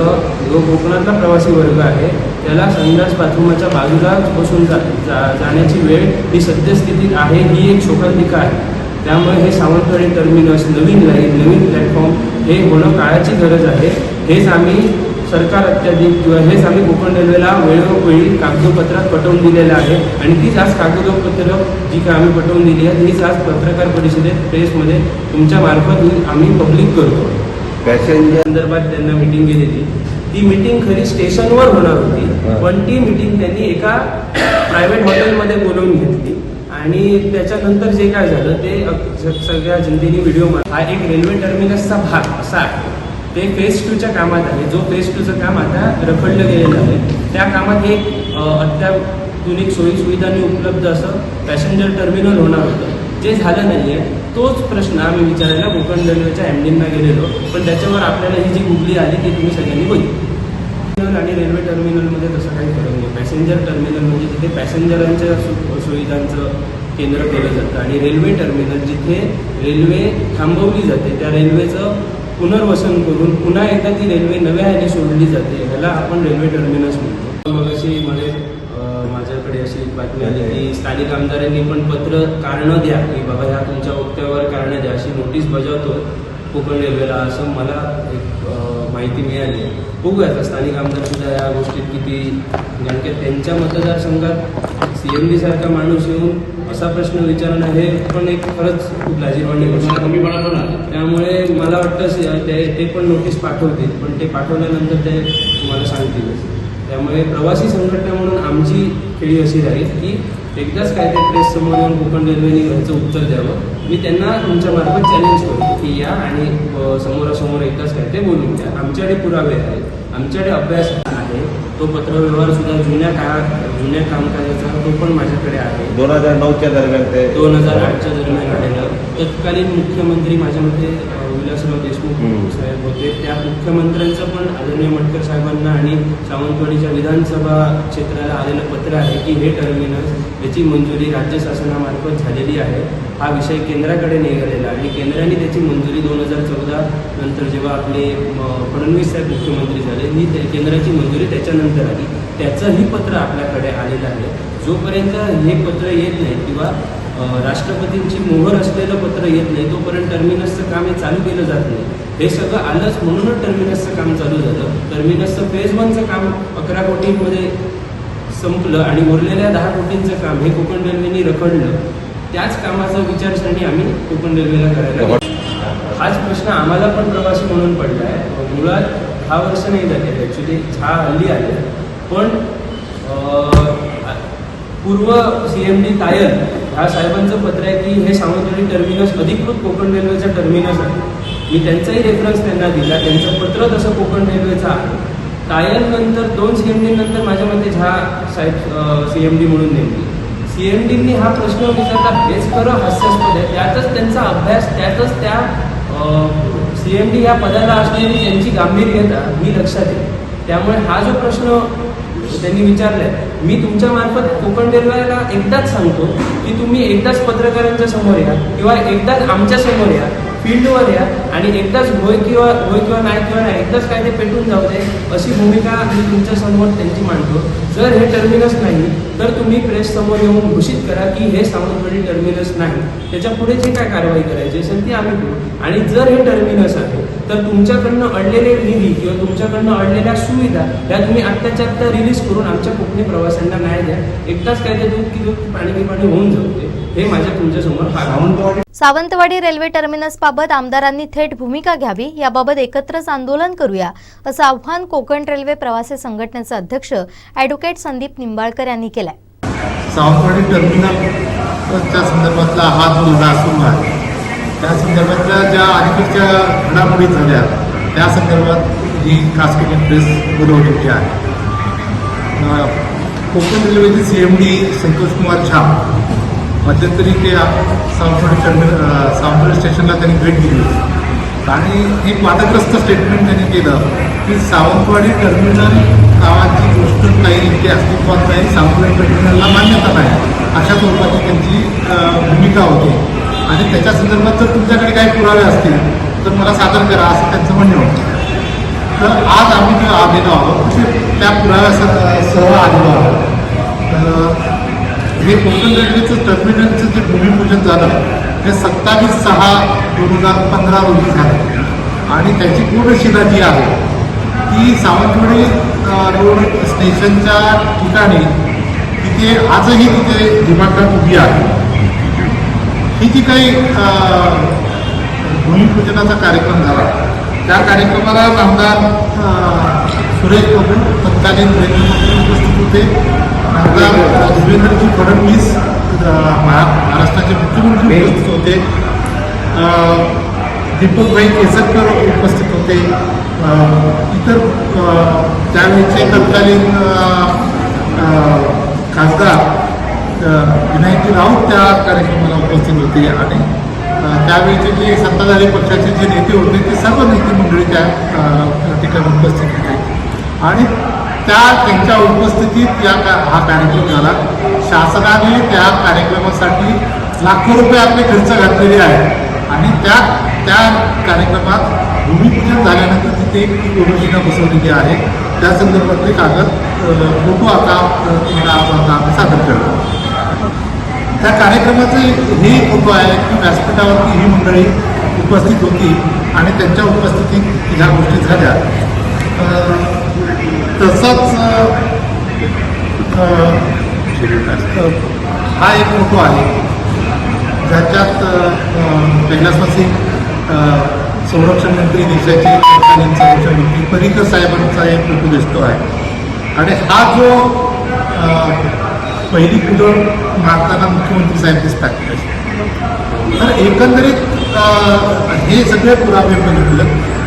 जो कोकणातला प्रवासी वर्ग आहे त्याला संडास बाथरूमाच्या बाजूलाच बसून जाण्याची वेळ ही सद्यस्थितीत आहे. ही एक शोकांतिका आहे. त्यामुळे हे सावंतवाडी टर्मिनस नवीन लाईन नवीन प्लॅटफॉर्म हे होणं काळाची गरज आहे. हेच आम्ही सरकार अत्याधिक किंवा हेच आम्ही कोकण रेल्वेला वेळोवेळी कागदोपत्रात पटवून दिलेलं आहे आणि तीच आज कागदोपत्र जी काय आम्ही पटवून दिली आहे तीच आज पत्रकार परिषदेत प्रेसमध्ये तुमच्या मार्फत आम्ही पब्लिक करतो. पॅसेंजर संदर्भात त्यांना मिटिंग गेलेली. ती मिटिंग खरी स्टेशनवर होणार होती, पण ती मिटिंग त्यांनी एका प्रायव्हेट हॉटेलमध्ये बोलवून घेतली आणि त्याच्यानंतर जे काय झालं ते सगळ्या जनतेने व्हिडिओ हा एक रेल्वे टर्मिनसचा भाग असा आहे. ते फेज 2च्या कामात आहे. जो फेज 2चं काम आता रखडलं गेलेलं आहे त्या कामात एक अत्याधुनिक सोयीसुविधांनी उपलब्ध असं पॅसेंजर टर्मिनल होणार होतं, जे झालं नाही आहे. तोच प्रश्न आम्ही विचारायला कोकण रेल्वेच्या एमडींना गेलेलो, पण त्याच्यावर आपल्याला ही जी गुगली आली ती तुम्ही सगळ्यांनी बघितली. आणि रेल्वे टर्मिनलमध्ये तसं काही फरक नाही. पॅसेंजर टर्मिनल म्हणजे जिथे पॅसेंजरांच्या सुविधांचं केंद्र केलं जातं, आणि रेल्वे टर्मिनल जिथे रेल्वे थांबवली जाते, त्या रेल्वेचं पुनर्वसन करून पुन्हा एकदा ती रेल्वे नव्या ह्याने सोडली जाते, ह्याला आपण रेल्वे टर्मिनस म्हणतो. मग अशी माझ्याकडे अशी बातमी आली की स्थानिक आमदारांनी पण पत्र कारणं द्या की बाबा ह्या तुमच्या वक्तव्यावर कारणं द्या अशी नोटीस बजावतो कोकण रेल्वेला, असं मला एक माहिती मिळाली. बघूया आता स्थानिक आमदार सुद्धा या गोष्टीत किती, कारण की त्यांच्या मतदारसंघात CMD सारखा माणूस येऊन असा प्रश्न विचारणं हे पण एक खरंच खूप लाजिरवाणी गोष्ट आहे. त्यामुळे मला वाटतं ते पण नोटीस पाठवतील, पण ते पाठवल्यानंतर ते तुम्हाला सांगतील. त्यामुळे प्रवासी संघटना म्हणून आमची खेळी अशी राहील की एकदाच काय ते प्रेस समोर येऊन कोकण रेल्वेने ह्याचं उत्तर द्यावं. मी त्यांना तुमच्यामार्फत चॅलेंज करतो की या आणि समोरासमोर एकदाच काय ते बोलून द्या. आमच्याकडे पुरावे आहेत, आमच्याकडे अभ्यास आहे, तो पत्रव्यवहार सुद्धा जुन्या कामकाजाचा तो पण माझ्याकडे आहे. 2009च्या दरम्यान ते 2008च्या दरम्यान आलेलं. तत्कालीन मुख्यमंत्री माझ्या मते विलासराव देशमुख साहेब होते. त्या मुख्यमंत्र्यांचं पण आदरणीय मटकर साहेबांना आणि सावंतवाडीच्या विधानसभा क्षेत्राला आलेलं पत्र आहे की हे टर्मिनस याची मंजुरी राज्य शासनामार्फत झालेली आहे. हा विषय केंद्राकडे निघालेला आणि केंद्राने त्याची मंजुरी 2014 नंतर जेव्हा आपले फडणवीस साहेब मुख्यमंत्री झाले, ही केंद्राची मंजुरी त्याच्यानंतर आली. त्याचंही पत्र आपल्याकडे आलेलं आहे. जोपर्यंत हे पत्र येत नाही किंवा राष्ट्रपतींची मोहर असलेलं पत्र येत नाही तोपर्यंत टर्मिनसचं काम हे चालू केलं जात नाही. हे सगळं आलंच म्हणूनच टर्मिनसचं काम चालू झालं. टर्मिनसचं फेज 1चं काम 11 कोटींमध्ये संपलं आणि उरलेल्या 10 कोटींचं काम हे कोकण रेल्वेने रखडलं. त्याच कामाचा विचारसरणी आम्ही कोकण रेल्वेला करायला. हाच प्रश्न आम्हाला पण प्रवासी म्हणून पडला आहे. मुळात 10 वर्ष नाही झाले ॲक्च्युली, 6 हल्ली आले, पण पूर्व CMD तायल ह्या साहेबांचं पत्र आहे की हे सावंतवाडी टर्मिनस अधिकृत कोकण रेल्वेचा टर्मिनस आहे. मी त्यांचाही रेफरन्स त्यांना दिला, त्यांचं पत्र तसं कोकण रेल्वेचं आहे. तायल नंतर 2 CMD नंतर माझ्या मते झा साहेब CMD म्हणून नेमली. CMDंनी हा प्रश्न विचारला हेच खरं हास्यास्पद आहे. त्यातच त्यांचा अभ्यास, त्यातच त्या CMD ह्या पदाला असलेली त्यांची गांभीर्यता ही लक्षात येते. त्यामुळे हा जो प्रश्न त्यांनी विचारलाय, मी तुमच्या मार्फत कोकण रेल्वेला एकदाच सांगतो की तुम्ही एकदाच पत्रकारांच्या समोर या किंवा एकदाच आमच्या समोर या, फील्डवर या आणि एकदाच होय किंवा नाही एकदाच काय ते पेटून जाऊ दे अशी भूमिका मी तुमच्या समोर त्यांची मांडतो. जर हे टर्मिनस नाही तर तुम्ही प्रेस समोर येऊन घोषित करा की हे सावंतवाडी टर्मिनस नाही. त्याच्या पुढे जे काय कारवाई करायची असेल ती आम्ही करू. आणि जर हे टर्मिनस आहे तर तुमच्याकडनं अडलेले निधी किंवा तुमच्याकडनं अडलेल्या सुविधा या तुम्ही आत्ताच्या आत्ता रिलीज करून आमच्या कोकणी प्रवाशांना न्याय द्या. एकदाच काय ते दूध की दूध पाणी होऊन जाऊ दे. हे माझ्या तुमच्यासमोर सावंतवाडी रेल्वे टर्मिनसबाबत आमदारांनी थेट भूमिका घ्यावी, याबाबत एकत्रच आंदोलन करूया असं आव्हान कोकण रेल्वे प्रवासी संघटनेचे अध्यक्ष ॲडव्होकेट संदीप निंबाळकर यांनी केलंय. सावंतवाडी टर्मिनलच्या संदर्भातला हा जो लढा सुरू आहे त्या संदर्भातल्या ज्या अलीकडच्या घडामोडी झाल्या त्या संदर्भात ही खास करून प्रेस बोलवलेली आहे. कोकण रेल्वेचे CMD संतोष कुमार झा मध्यंतरी ते सावंतवाडी स्टेशनला त्यांनी भेट दिली आणि एक वादग्रस्त स्टेटमेंट त्यांनी केलं की सावंतवाडी टर्मिनल गावाची गोष्ट काही इथे अस्तित्वात नाही, सावंतवाडी टर्मिनलला मान्यता नाही, अशा स्वरूपाची त्यांची भूमिका होती. आणि त्याच्या संदर्भात जर तुमच्याकडे काही पुरावे असतील तर मला सादर करा असं त्यांचं म्हणणं होतं. तर आज आम्ही जे आलेलो आहोत त्या पुराव्यासह आलेलो आहोत. तर हे कोकण रेल्वेचं टर्मिनलचं जे भूमिपूजन झालं हे 27/6/2015 रोजी झालं आणि त्याची पूर्ण शिला जी आहे ती सावंतवाडी रोड स्टेशनच्या ठिकाणी तिथे आजही तिथे दिमाखात उभी आहे. ही जी काही भूमिपूजनाचा कार्यक्रम झाला त्या कार्यक्रमाला आमदार सुरेश प्रभू तत्कालीन रेल्वेमंत्री उपस्थित होते. आमदार देवेंद्रजी फडणवीस महाराष्ट्राचे मुख्यमंत्री उपस्थित होते. दीपकभाई केसरकर उपस्थित होते. इतर त्यावेळेचे तत्कालीन खासदार विनायकजी राऊत त्या कार्यक्रमाला उपस्थित होते आणि त्यावेळेचे जे सत्ताधारी पक्षाचे जे नेते होते ते सर्व नेते मंडळी त्या ठिकाणी उपस्थित होते आणि त्यांच्या उपस्थितीत हा कार्यक्रम झाला. शासनाने त्या कार्यक्रमासाठी लाखो रुपये आपले खर्च घातलेले आहेत आणि त्या कार्यक्रमात भूमिपूजन झाल्यानंतर तिथे एक कोनशिला बसवलेली आहे. त्या संदर्भातले कागद फोटो आता आम्ही सादर करतो. त्या कार्यक्रमाचे हे फोटो आहे की व्यासपीठावरती ही मंडळी उपस्थित होती आणि त्यांच्या उपस्थितीत ह्या गोष्टी झाल्या. तसंच हा एक फोटो आहे ज्याच्यात कैलास सिंग संरक्षण मंत्री देशाचे तत्कालीन संरक्षण मंत्री पर्रिकर साहेबांचा एक फोटो दिसतो आहे आणि हा जो पहिली पूजन मारताना मुख्यमंत्री साहेब दिसतात. तर एकंदरीत हे सगळे पुरावे बघितले.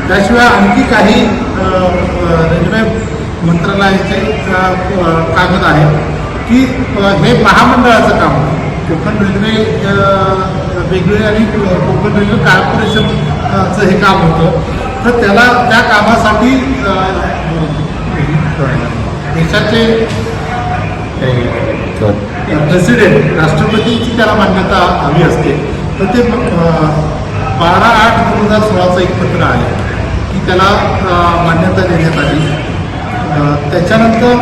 त्याशिवाय आणखी काही रेल्वे मंत्रालयाचे कागद आहे की हे महामंडळाचं काम कोकण रेल्वे वेगळे आणि कोकण रेल्वे कॉर्पोरेशनचं हे काम होतं. तर त्या कामासाठी देशाचे प्रेसिडेंट राष्ट्रपतींची त्याला मान्यता हवी असते. तर ते 12/8/2016चं एक पत्र आहे की त्याला मान्यता देण्यात आली. त्याच्यानंतर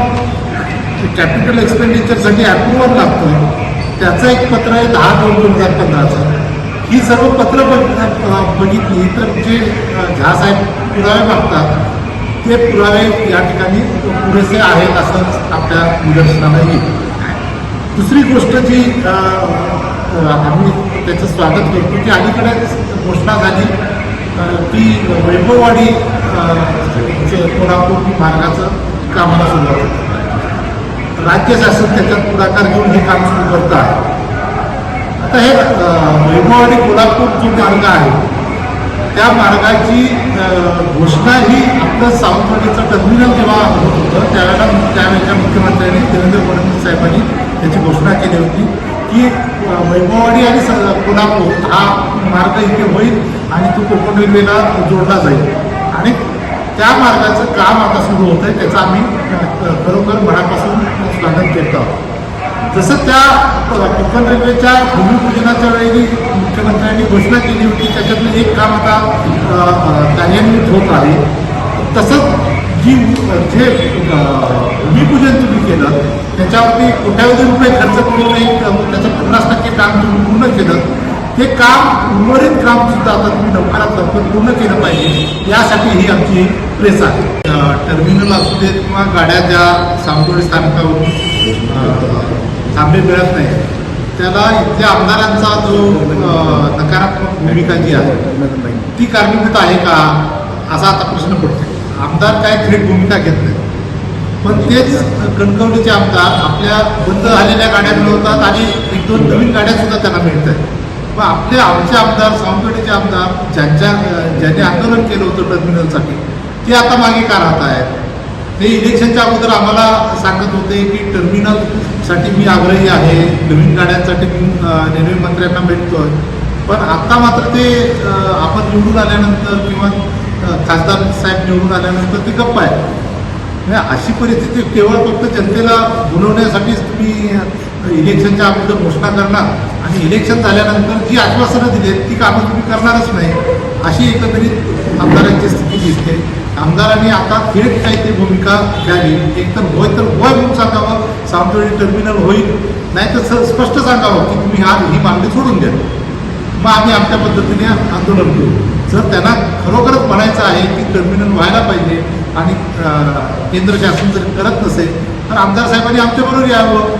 कॅपिटल एक्सपेंडिचरसाठी अप्रुव्हल लागतं त्याचं एक पत्र आहे 10/2/2015चं. ही सर्व पत्र बघितली तर जे साहेब पुरावे मागतात ते पुरावे या ठिकाणी पुरेसे आहेत असं आपल्या निदर्शनाला येईल. दुसरी गोष्ट जी आम्ही त्याचं स्वागत करतो की अलीकडेच घोषणा झाली की वैभववाडी कोल्हापूर मार्गाचं कामाला सुरुवात होतं. राज्य शासन त्याच्यात पुढाकार घेऊन हे काम सुरू करतं आहे. आता हे वैभववाडी कोल्हापूर जो मार्ग आहे त्या मार्गाची घोषणा ही आपलं सावंतवाडीचं टर्मिनल जेव्हा होत होतं त्यावेळेच्या मुख्यमंत्र्यांनी देवेंद्र फडणवीस साहेबांनी त्याची घोषणा केली होती की वैभववाडी आणि कोल्हापूर हा मार्ग इथे होईल आणि तो कोकण रेल्वेला जोडला जाईल आणि त्या मार्गाचं काम आता सुरू होतं आहे. त्याचं आम्ही खरोखर मनापासून स्वागत करतो आहोत. जसं त्या कोकण रेल्वेच्या भूमिपूजनाच्या वेळी मुख्यमंत्र्यांनी घोषणा केली होती त्याच्यातलं एक काम आता कार्यान्वित होत आहे. तसंच जे भूमिपूजन तुम्ही केलं त्याच्यावरती कोट्यावधी रुपये खर्च करून त्याचं 50% काम तुम्ही पूर्ण केलं. ते काम उर्वरित कामसुद्धा आता तुम्ही लवकरात लवकर पूर्ण केलं पाहिजे यासाठी ही आमची प्रेस आहे. टर्मिनल असू देत किंवा गाड्या ज्या सावंतवाडी स्थानकावरून थांबे मिळत नाही त्याला इथल्या आमदारांचा जो नकारात्मक भूमिका जी आहे ती कारणीभूत आहे का असा आता प्रश्न पडतो. आमदार काय थेट भूमिका घेत नाही पण तेच कणकवलीचे आमदार आपल्या बंद झालेल्या गाड्या मिळवतात आणि 1-2 नवीन गाड्यासुद्धा त्यांना मिळत आहेत. मग आमचे आमदार सावंतवाडीचे आमदार ज्यांनी आंदोलन केलं होतं टर्मिनलसाठी ते आता मागे का राहत आहेत. ते इलेक्शनच्या अगोदर आम्हाला सांगत होते की टर्मिनलसाठी मी आग्रही आहे नवीन गाड्यांसाठी मी रेल्वे मंत्र्यांना भेटतोय. पण आता मात्र ते आपण निवडून आल्यानंतर किंवा खासदार साहेब निवडून आल्यानंतर ते गप्प आहे. म्हणजे अशी परिस्थिती केवळ फक्त जनतेला बोलवण्यासाठीच तुम्ही इलेक्शनच्या अगोदर घोषणा करणार आणि इलेक्शन झाल्यानंतर जी आश्वासनं दिली आहेत ती कामं तुम्ही करणारच नाही अशी एकंदरीत आमदारांची स्थिती दिसते. आमदारांनी आता थेट काही ते भूमिका घ्यावी. एकतर होय म्हणून सांगावं सावंतवाडी टर्मिनल होईल नाही तर स्पष्ट सांगावं की तुम्ही ही मागणी सोडून द्या. मग आम्ही आमच्या पद्धतीने आंदोलन करू. जर त्यांना खरोखरच म्हणायचं आहे की टर्मिनल व्हायला पाहिजे आणि केंद्र शासन जर करत नसेल तर आमदार साहेबांनी आमच्याबरोबर यावं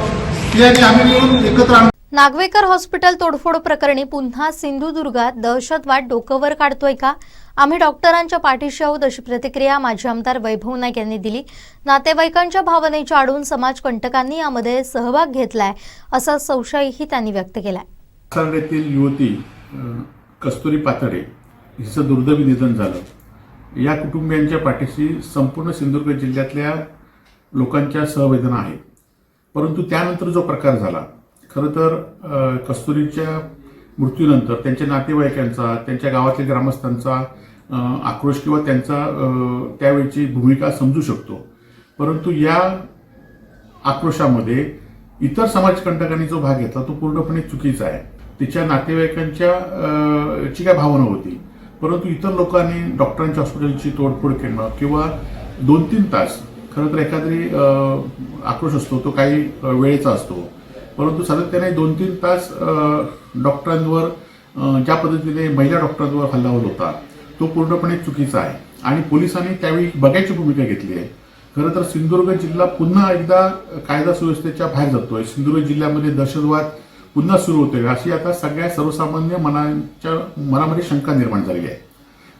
ते आणि आम्ही मिळून एकत्र. नागवेकर हॉस्पिटल तोडफोड प्रकरणी पुन्हा सिंधुदुर्गात दहशतवाद डोकंवर काढतोय का? आम्ही डॉक्टरांच्या पाठीशी आहोत अशी प्रतिक्रिया माजी आमदार वैभव नाईक यांनी दिली. नातेवाईकांच्या भावनेच्या आडून समाजकंटकांनी यामध्ये सहभाग घेतलाय असा संशयही त्यांनी व्यक्त केलाय. सांगलीतील युवती कस्तुरी पातळे हिचं दुर्दैवी निधन झालं. या कुटुंबियांच्या पाठीशी संपूर्ण सिंधुदुर्ग जिल्ह्यातल्या लोकांच्या सहवेदना आहेत. परंतु त्यानंतर जो प्रकार झाला, खरं तर कस्तुरीच्या मृत्यूनंतर त्यांच्या नातेवाईकांचा, त्यांच्या गावातल्या ग्रामस्थांचा आक्रोश किंवा त्यांचा त्यावेळची भूमिका समजू शकतो. परंतु या आक्रोशामध्ये इतर समाजकंटकांनी जो भाग घेतला तो पूर्णपणे चुकीचा आहे. तिच्या नातेवाईकांच्या ची काय भावना होती, परंतु इतर लोकांनी डॉक्टरांच्या हॉस्पिटलची तोडफोड करणं किंवा 2-3 तास, खरं तर एखादी आक्रोश असतो तो काही वेळेचा असतो, परंतु सातत्याने 2-3 तास डॉक्टरांवर ज्या पद्धतीने महिला डॉक्टरांवर हल्ला होत होता तो पूर्णपणे चुकीचा आहे आणि पोलिसांनी त्यावेळी बघायची भूमिका घेतली आहे. खरं तर सिंधुदुर्ग जिल्हा पुन्हा एकदा कायदा सुव्यवस्थेच्या बाहेर जातोय. सिंधुदुर्ग जिल्ह्यामध्ये दहशतवाद पुन्हा सुरू होतोय अशी आता सगळ्या सर्वसामान्य मनामध्ये शंका निर्माण झालेली आहे.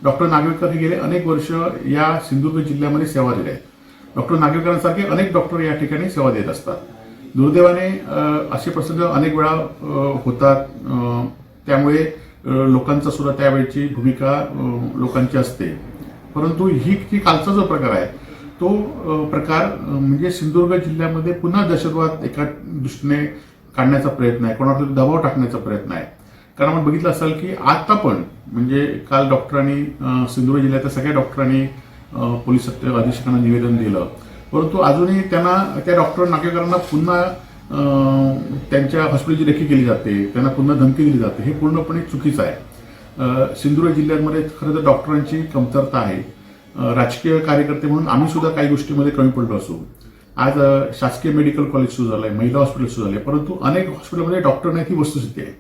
डॉक्टर नागवेकर हे गेले अनेक वर्ष या सिंधुदुर्ग जिल्ह्यामध्ये सेवा दिली आहे. डॉक्टर नागवेकरांसारखे अनेक डॉक्टर या ठिकाणी सेवा देत असतात. दुर्दैवाने असे प्रसंग अनेक वेळा होतात. त्यामुळे लोकांचा सुद्धा त्यावेळची भूमिका लोकांची असते. परंतु ही कालचा जो प्रकार आहे तो प्रकार म्हणजे सिंधुदुर्ग जिल्ह्यामध्ये पुन्हा दहशतवाद एका दृष्टीने काढण्याचा प्रयत्न आहे, कोणावर दबाव टाकण्याचा प्रयत्न आहे. कारण आपण बघितलं असाल की आता पण म्हणजे काल डॉक्टरांनी सिंधुदुर्ग जिल्ह्यातल्या सगळ्या डॉक्टरांनी पोलीस अधीक्षकांना निवेदन दिलं, परंतु अजूनही त्यांना त्या डॉक्टर नागरिकांना पुन्हा त्यांच्या हॉस्पिटलची रेखी केली जाते, त्यांना पुन्हा धमकी दिली जाते. हे पूर्णपणे चुकीचं आहे. सिंधुदुर्ग जिल्ह्यामध्ये खरं तर डॉक्टरांची कमतरता आहे. राजकीय कार्यकर्ते म्हणून आम्ही सुद्धा काही गोष्टीमध्ये कमी पडलो असू. आज शासकीय मेडिकल कॉलेज सुरू झालंय, महिला हॉस्पिटल सुरू झाले, परंतु अनेक हॉस्पिटलमध्ये डॉक्टर नाही ही वस्तुस्थिती आहे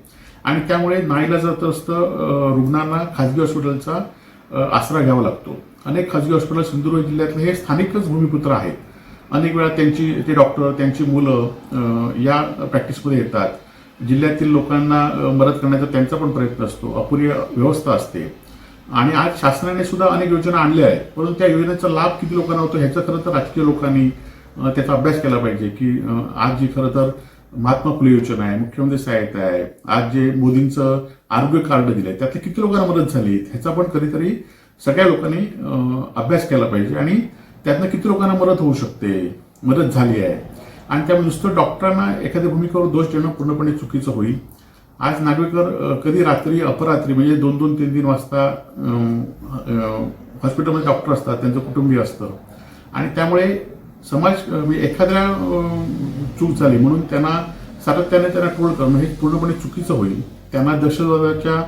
आणि त्यामुळे नाईलाजास्तव रुग्णांना खाजगी हॉस्पिटलचा आसरा घ्यावा लागतो. अनेक खाजगी हॉस्पिटल सिंधुदुर्ग जिल्ह्यातले हे स्थानिकच भूमिपुत्र आहेत. अनेक वेळा ते डॉक्टर, त्यांची मुलं या प्रॅक्टिसमध्ये येतात. जिल्ह्यातील लोकांना मदत करण्याचा त्यांचा पण प्रयत्न असतो. अपुरी व्यवस्था असते आणि आज शासनाने सुद्धा अनेक योजना आणल्या आहेत, परंतु त्या योजनेचा लाभ किती लोकांना होतो ह्याचा खरं तर राजकीय लोकांनी त्याचा अभ्यास केला पाहिजे. की आज जी खरं तर महात्मा फुले योजना आहे, मुख्यमंत्री सहायता आहे, आज जे मोदींचं आरोग्य कार्ड दिलंय त्यातले किती लोकांना मदत झाली ह्याचा पण कधीतरी सगळ्या लोकांनी अभ्यास केला पाहिजे आणि त्यातनं किती लोकांना मदत होऊ शकते, मदत झाली आहे. आणि त्यामुळे नुसतं डॉक्टरांना एखाद्या भूमिकेवर दोष देणं पूर्णपणे चुकीचं होईल. आज नागवेकर कधी रात्री अपरात्री म्हणजे 2-3 वाजता हॉस्पिटलमध्ये डॉक्टर असतात, त्यांचं कुटुंबीय असतं आणि त्यामुळे समाज एखाद्या चूक झाली म्हणून त्यांना सातत्याने त्यांना ट्रोल करणं हे पूर्णपणे चुकीचं होईल. त्यांना दहशतवादाच्या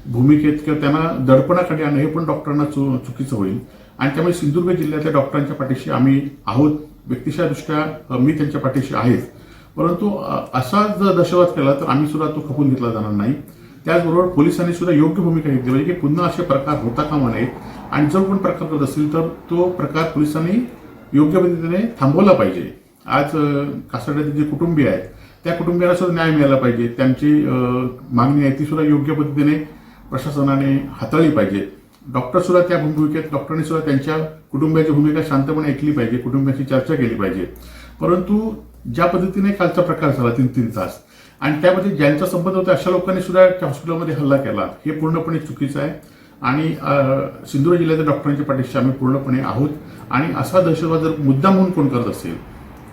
भूमिकेत किंवा त्यांना दडपणाखाली आणणं हे पण डॉक्टरांना चुकीचं होईल आणि त्यामुळे सिंधुदुर्ग जिल्ह्यातल्या डॉक्टरांच्या पाठीशी आम्ही आहोत. व्यक्तिशः दृष्ट्या मी त्यांच्या पाठीशी आहेच, परंतु असा जर दहशतवाद केला तर आम्ही सुद्धा तो खपून घेतला जाणार नाही. त्याचबरोबर पोलिसांनी सुद्धा योग्य भूमिका घेतली पाहिजे की पुन्हा असे प्रकार होता कामा नयेत आणि जर कोण प्रकार करत असतील तर तो प्रकार पोलिसांनी योग्य पद्धतीने थांबवला पाहिजे. आज कासर्ड्यातील जे कुटुंबीय आहेत त्या कुटुंबियांना सुद्धा न्याय मिळाला पाहिजे. त्यांची मागणी आहे ती सुद्धा योग्य पद्धतीने प्रशासनाने हाताळली पाहिजे. डॉक्टर सुद्धा त्या भूमिकेत, डॉक्टरांनी सुद्धा त्यांच्या कुटुंबियाची भूमिका शांतपणे ऐकली पाहिजे, कुटुंबियांशी चर्चा केली पाहिजे. परंतु ज्या पद्धतीने कालचा प्रकार झाला 3-3 तास आणि त्यामध्ये ज्यांचा संबंध होता अशा लोकांनी सुद्धा त्या हॉस्पिटलमध्ये हल्ला केला हे पूर्णपणे चुकीचं आहे आणि सिंधुदुर्ग जिल्ह्याच्या डॉक्टरांच्या पाठीशी आम्ही पूर्णपणे आहोत आणि असा दहशतवाद जर मुद्दाम म्हणून कोण करत असेल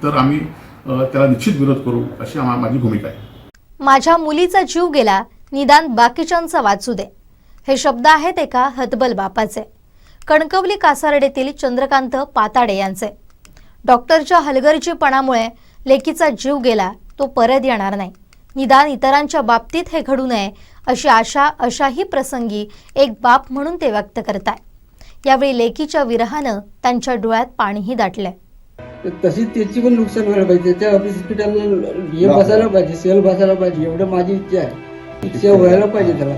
तर आम्ही त्याला निश्चित विरोध करू अशी माझी भूमिका आहे. माझ्या मुलीचा जीव गेला, निदान बाकीच्यांचा वाचू दे, हे शब्द आहेत एका हतबल बापाचे. कणकवली कासारडेतील चंद्रकांत पाताडे यांचे. डॉक्टरच्या हलगर्जीपणामुळे लेकीचा जीव गेला, तो परत येणार नाही, निदान इतरांच्या बाबतीत हे घडू नये अशी आशा अशाही प्रसंगी एक बाप म्हणून ते व्यक्त करताय. यावेळी लेकीच्या विरहानं त्यांच्या डोळ्यात पाणीही दाटलंय. तशीच त्याची पण नुकसान व्हायला पाहिजे. त्याच्या हॉस्पिटलला हे बसायला पाहिजे, सेल बसायला पाहिजे, एवढं माझी इच्छा आहे. इच्छा व्हायला पाहिजे त्याला,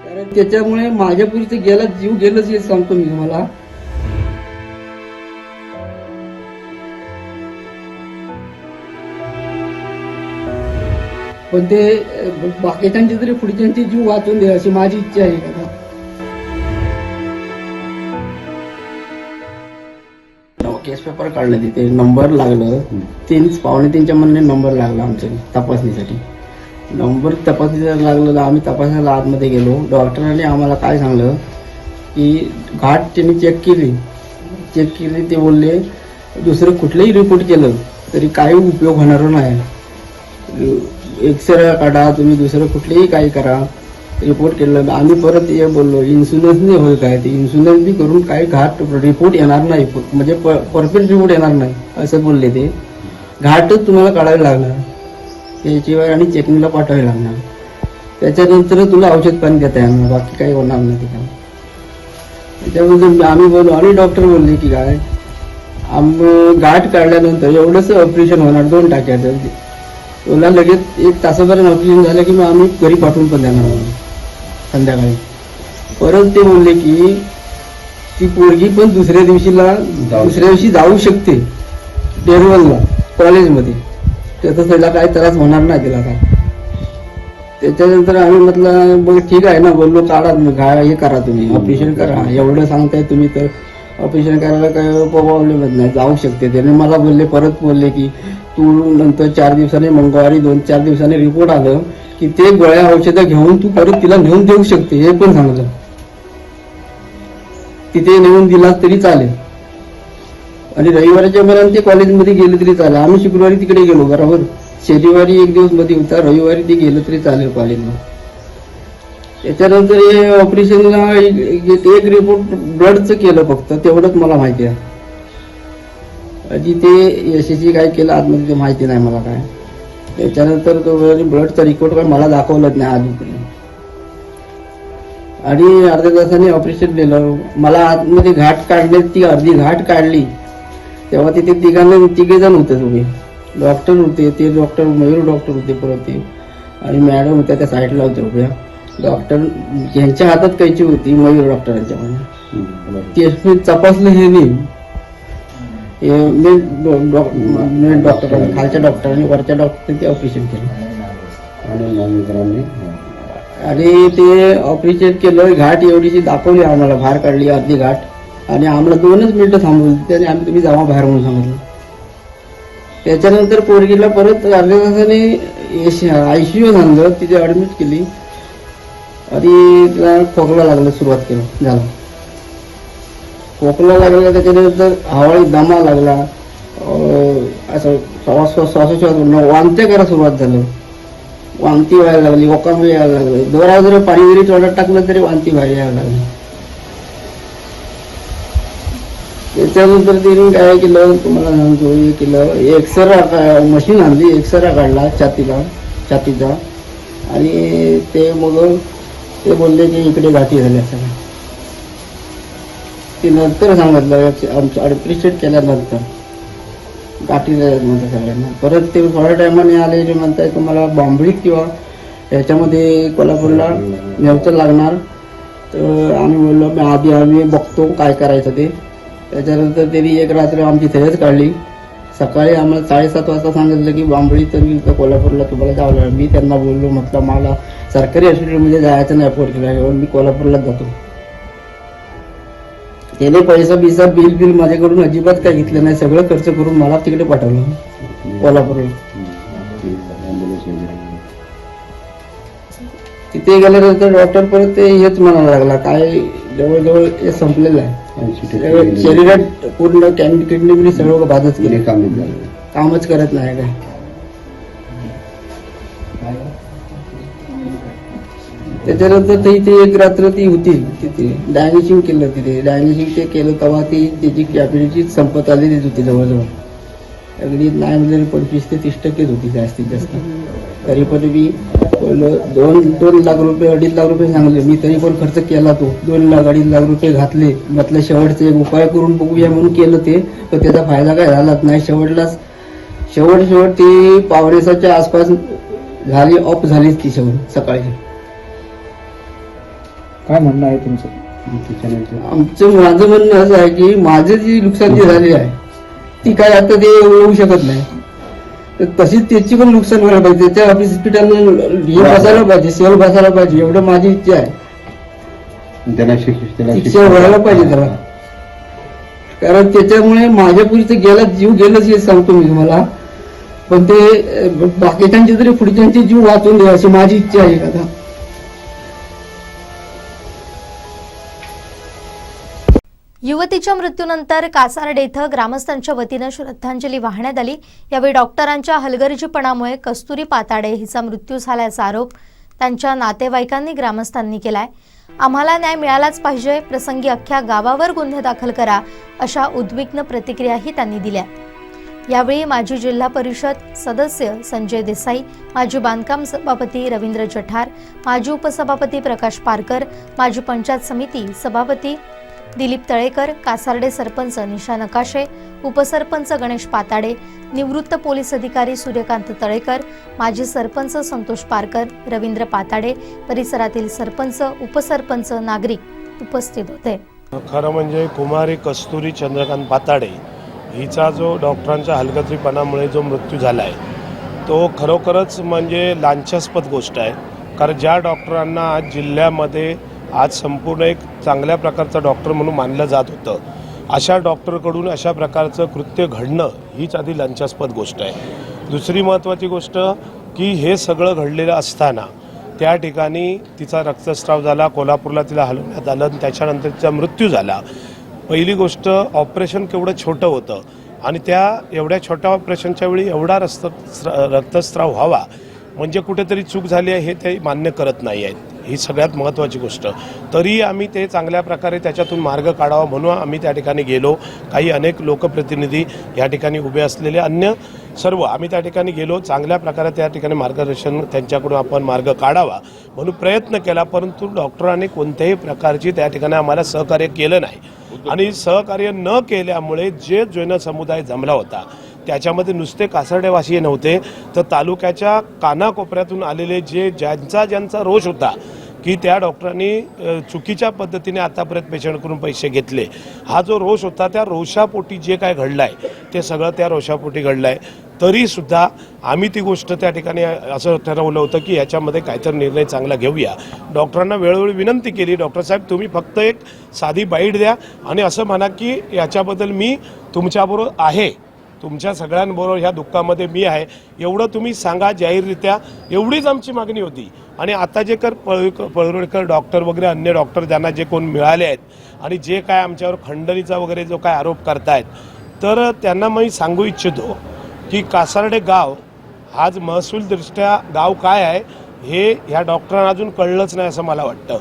कारण त्याच्यामुळे माझ्या पुढे गेला जीव गेलंच हे सांगतो मी तुम्हाला. पण ते बाकीच्यांचे तरी पुढच्यांचे जीव वाचून दे अशी माझी इच्छा आहे. का केस पेपर काढले, तिथे नंबर लागलं, 3-3:15 म्हणणे नंबर लागला आमच्या तपासणीसाठी. नंबर तपासणीसाठी लागलं, आम्ही तपासायला आतमध्ये गेलो. डॉक्टरांनी आम्हाला काय सांगलं की घाट त्यांनी चेक केली. ते बोलले दुसरं कुठलंही रिपोर्ट केलं तरी काही उपयोग होणार नाही. एक्सरे काढा, तुम्ही दुसरं कुठलेही काही करा, रिपोर्ट केलं. आम्ही परत हे बोललो इन्शुरन्स नाही होईल काय, ते इन्शुरन्स बी करून काही घाट रिपोर्ट येणार नाही, म्हणजे परफेक्ट रिपोर्ट येणार नाही असं बोलले. ते घाटच तुम्हाला काढावे लागणार याच्यावर आणि चेकिंगला पाठवावे लागणार. त्याच्यानंतर तुला औषध पाणी देता येणार, बाकी काही होणार नाही तिला. त्याच्यामध्ये आम्ही बोललो आणि डॉक्टर बोलले की काय घाट काढल्यानंतर एवढंच ऑपरेशन होणार 2 टाक्याचं, तुला लगेच 1 तासापर्यंत ऑपरेशन झालं की मग आम्ही घरी पाठवून पण देणार संध्याकाळी. परत ते बोलले की ती पोरगी पण दुसऱ्या दिवशी जाऊ शकते डेरवलला कॉलेजमध्ये, त्याचा त्याला काय त्रास होणार नाही तिला काय. त्याच्यानंतर आम्ही म्हटलं बघ ठीक आहे ना, बोललो काढा हे करा, तुम्ही ऑपरेशन करा, एवढं सांगताय तुम्ही तर ऑपरेशन करायला काय प्रॉब्लेमच नाही, जाऊ शकते. त्याने मला बोलले, परत बोलले की तू नंतर 4 दिवसांनी मंगळवारी 2-4 दिवसांनी रिपोर्ट आलं की ते गोळ्या औषधं घेऊन तू परत तिला नेऊन देऊ शकते, हे पण सांगलं. तिथे नेऊन दिलास तरी चालेल आणि रविवारच्या पर्यंत ते कॉलेजमध्ये गेले तरी चालेल. आम्ही शुक्रवारी तिकडे गेलो बरोबर, शनिवारी 1 दिवस मध्ये होता, रविवारी ते गेलं तरी चालेल कॉलेजला. त्याच्यानंतर हे ऑपरेशनला एक रिपोर्ट ब्लडचं केलं फक्त, तेवढंच मला माहिती आहे. आधी ते यशस्वी काय केलं आतमध्ये ते माहिती नाही मला काय. त्याच्यानंतर तो ब्लडचा रिपोर्ट काय मला दाखवलंच नाही आजपर्यंत. आणि अर्ध्या तासाने ऑपरेशन दिलं. मला आतमध्ये घाट काढले, ती अर्धी घाट काढली तेव्हा तिथे 3 जण होते, तुम्ही डॉक्टर होते, ते डॉक्टर मयूर डॉक्टर होते, परत ते आणि मॅडम होत्या त्या साईडला होत्या उभ्या. डॉक्टर यांच्या हातात कैची होती मयूर डॉक्टरांच्या मध्ये. ते तपासलं हे नाही, मेन डॉक्टरांनी, खालच्या डॉक्टरांनी वरच्या डॉक्टरांनी ते ऑपरेशन केलं आणि ते ऑपरेशन केलं. घाट एवढीशी दाखवली आम्हाला, बाहेर काढली अर्धी घाट आणि आम्हाला 2च मिनिटं थांबवली आणि आम्ही तुम्ही जावा बाहेर म्हणून सांगितलं. त्याच्यानंतर पोरगीला परत अर्ध्या तासाने ICU सांगलं, तिथे ॲडमिट केली आणि तिला खोकला लागला, सुरुवात केलं झालं. खोकला लागला, त्याच्यानंतर हवाळी दमा लागला, असं श्वासोच्छ्वास वांत्या करायला सुरुवात झालं, वांती व्हायला लागली, ओकाम यायला लागली. दोरा जर पाणी जरी तोंडात टाकलं तरी वांती व्हायला लागली. त्याच्यानंतर तिने काय केलं तुम्हाला सांगतो, हे केलं एक्सरा मशीन आणली, एक्सरा काढला छातीचा आणि ते मग ते बोलले की इकडे गाठी झाल्या सगळ्या. ते नंतर सांगितलं आमचं ऑपरेशन केल्यानंतर गाठी झाल्यानंतर सगळ्यांना. परत ते थोड्या टायमाने आले जे म्हणताय तुम्हाला बांबळी किंवा याच्यामध्ये कोल्हापूरला न्यायचं लागणार. तर आम्ही बोललो आधी आम्ही बघतो काय करायचं ते. त्याच्यानंतर त्यांनी 1 रात्र आमची थेरच काढली. सकाळी आम्हाला 7:30 वाजता सांगितलं की बांबळी तर कोल्हापूरला तुम्हाला जावं लागेल. मी त्यांना बोललो म्हटलं मला सरकारी हॉस्पिटलमध्ये जायचं नाही अफोर्ड केल्यावर मी कोल्हापूरलाच जातो. त्याने पैसा बिल माझ्याकडून अजिबात काय घेतलं नाही, सगळं खर्च करून मला तिकडे पाठवलं कोल्हापूरला. तिथे गेल्यानंतर डॉक्टर परत ते हेच म्हणायला लागला काय जवळजवळ हे संपलेलं आहे, शरीरात पूर्ण किडनी सगळं बाधच केले, कामच करत नाही काय. त्याच्यानंतर इथे 1 रात्र ती होती, तिथे डायलिसिंग केलं. तिथे डायलिसिंग ते केलं तेव्हा ती त्याची कॅपॅसिटी संपत आलेली होती जवळजवळ. अगदी नाही म्हणजे 25 ते 30% होती जास्तीत जास्त. तरी पण मी 2 लाख रुपये 2.5 लाख रुपये सांगले मी, तरी पण खर्च केला तो. 2 लाख 2.5 लाख रुपये घातले. म्हटलं शेवटचे एक उपाय करून बघूया म्हणून केलं ते, पण त्याचा फायदा काय झालाच नाही. शेवट ती 5:15च्या आसपास झाली, ऑफ झालीच ती शेवट सकाळी. काय म्हणणं आहे तुमचं? माझं म्हणणं असं आहे की माझं जी नुकसान जी झाली आहे ती काय आता ते होऊ शकत नाही, तर तशीच त्याची पण नुकसान व्हायला पाहिजे. त्याच्या हॉस्पिटल हे बसायला पाहिजे, सेल बसायला पाहिजे, एवढं माझी इच्छा आहे. शिक्षा व्हायला पाहिजे त्याला, कारण त्याच्यामुळे माझ्या पुढचं जीव गेलंच हे सांगतो मी तुम्हाला. पण ते बाकीच्यांचे तरी पुढच्यांचे जीव वाचून द्या अशी माझी इच्छा आहे आता. युवतीच्या मृत्यूनंतर कासार्डे इथं ग्रामस्थांच्या वतीनं श्रद्धांजली वाहण्यात आली। यावेळी डॉक्टरांच्या हलगर्जीपणामुळे कस्तुरी पाताडे हिचा मृत्यू झाल्याचा आरोप त्यांच्या नातेवाईकांनी ग्रामस्थांनी केलाय। आम्हाला न्याय मिळालाच पाहिजे, प्रसंगी अख्ख्या गावावर गुन्हे दाखल करा, अशा उद्विग्न प्रतिक्रियाही त्यांनी दिल्या। यावेळी माजी जिल्हा परिषद सदस्य संजय देसाई, माजी बांधकाम सभापती रवींद्र जठार, माजी उपसभापती प्रकाश पारकर, माजी पंचायत समिती सभापती दिलीप तळेकर, कासार्डे सरपंच निशा नकाशे, उपसरपंच गणेश पाताडे, निवृत्त पोलीस अधिकारी सूर्यकांत तळेकर, माजी सरपंच संतोष पारकर, रवींद्र पाताडे, परिसरातील सरपंच, उपसरपंच, नागरिक उपस्थित होते। खरं म्हणजे कुमारी कस्तुरी चंद्रकांत पाताडे हिचा जो डॉक्टरांच्या हलगर्जीपणामुळे जो मृत्यू झाला आहे तो खरोखरच म्हणजे लांछनास्पद गोष्ट आहे। कारण ज्या डॉक्टरांना आज जिल्ह्यामध्ये आज संपूर्ण एक चांगल्या प्रकारचा डॉक्टर म्हणून मानलं जात होतं, अशा डॉक्टरकडून अशा प्रकारचं कृत्य घडणं हीच आधी लांछनास्पद गोष्ट आहे। दुसरी महत्त्वाची गोष्ट की हे सगळं घडलेलं असताना त्या ठिकाणी तिचा रक्तस्राव झाला, कोल्हापूरला तिला हलवण्यात आलं आणि त्याच्यानंतर तिचा मृत्यू झाला। पहिली गोष्ट ऑपरेशन केवढं छोटं होतं आणि त्या एवढ्या छोट्या ऑपरेशनच्या वेळी एवढा रक्तस्राव व्हावा म्हणजे कुठेतरी चूक झाली आहे हे ते मान्य करत नाही आहेत। ही सगळ्यात महत्त्वाची गोष्ट। तरी आम्ही ते चांगल्या प्रकारे त्याच्यातून मार्ग काढावा म्हणून आम्ही त्या ठिकाणी गेलो। काही अनेक लोकप्रतिनिधी या ठिकाणी उभे असलेले अन्य सर्व आम्ही त्या ठिकाणी गेलो, चांगल्या प्रकारे त्या ठिकाणी मार्गदर्शन त्यांच्याकडून आपण मार्ग काढावा म्हणून प्रयत्न केला, परंतु डॉक्टरांनी कोणत्याही प्रकारची त्या ठिकाणी आम्हाला सहकार्य केलं नाही। आणि सहकार्य न केल्यामुळे जे जैन समुदाय जमला होता त्याच्यामध्ये नुसते कासार्डेवासी नव्हते तर तालुक्याच्या कानाकोपऱ्यातून आलेले जे ज्यांचा रोष होता की त्या डॉक्टरांनी चुकीच्या पद्धतीने आतापर्यंत पेशंटकडून पैसे घेतले, हा जो रोष होता त्या रोषापोटी जे काय घडलं आहे ते सगळं त्या रोषापोटी घडलं आहे। तरीसुद्धा आम्ही ती गोष्ट त्या ठिकाणी असं ठरवलं होतं की याच्यामध्ये काहीतरी निर्णय चांगला घेऊया। डॉक्टरांना वेळोवेळी विनंती केली, डॉक्टर साहेब तुम्ही फक्त एक साधी बाईट द्या आणि असं म्हणा की याच्याबद्दल मी तुमच्याबरोबर आहे, तुमच्या सगळ्यांबरोबर ह्या दुःखामध्ये मी आहे, एवढं तुम्ही सांगा जाहीररित्या, एवढीच आमची मागणी होती। आणि आता जे पळरुळकर डॉक्टर वगैरे अन्य डॉक्टर ज्यांना जे कोण मिळाले आहेत आणि जे काय आमच्यावर खंडणीचा वगैरे जो काय आरोप करतायत तर त्यांना मी सांगू इच्छितो की कासार्डे गाव आज महसूलदृष्ट्या गाव काय आहे हे ह्या डॉक्टरांना अजून कळलंच नाही असं मला वाटतं।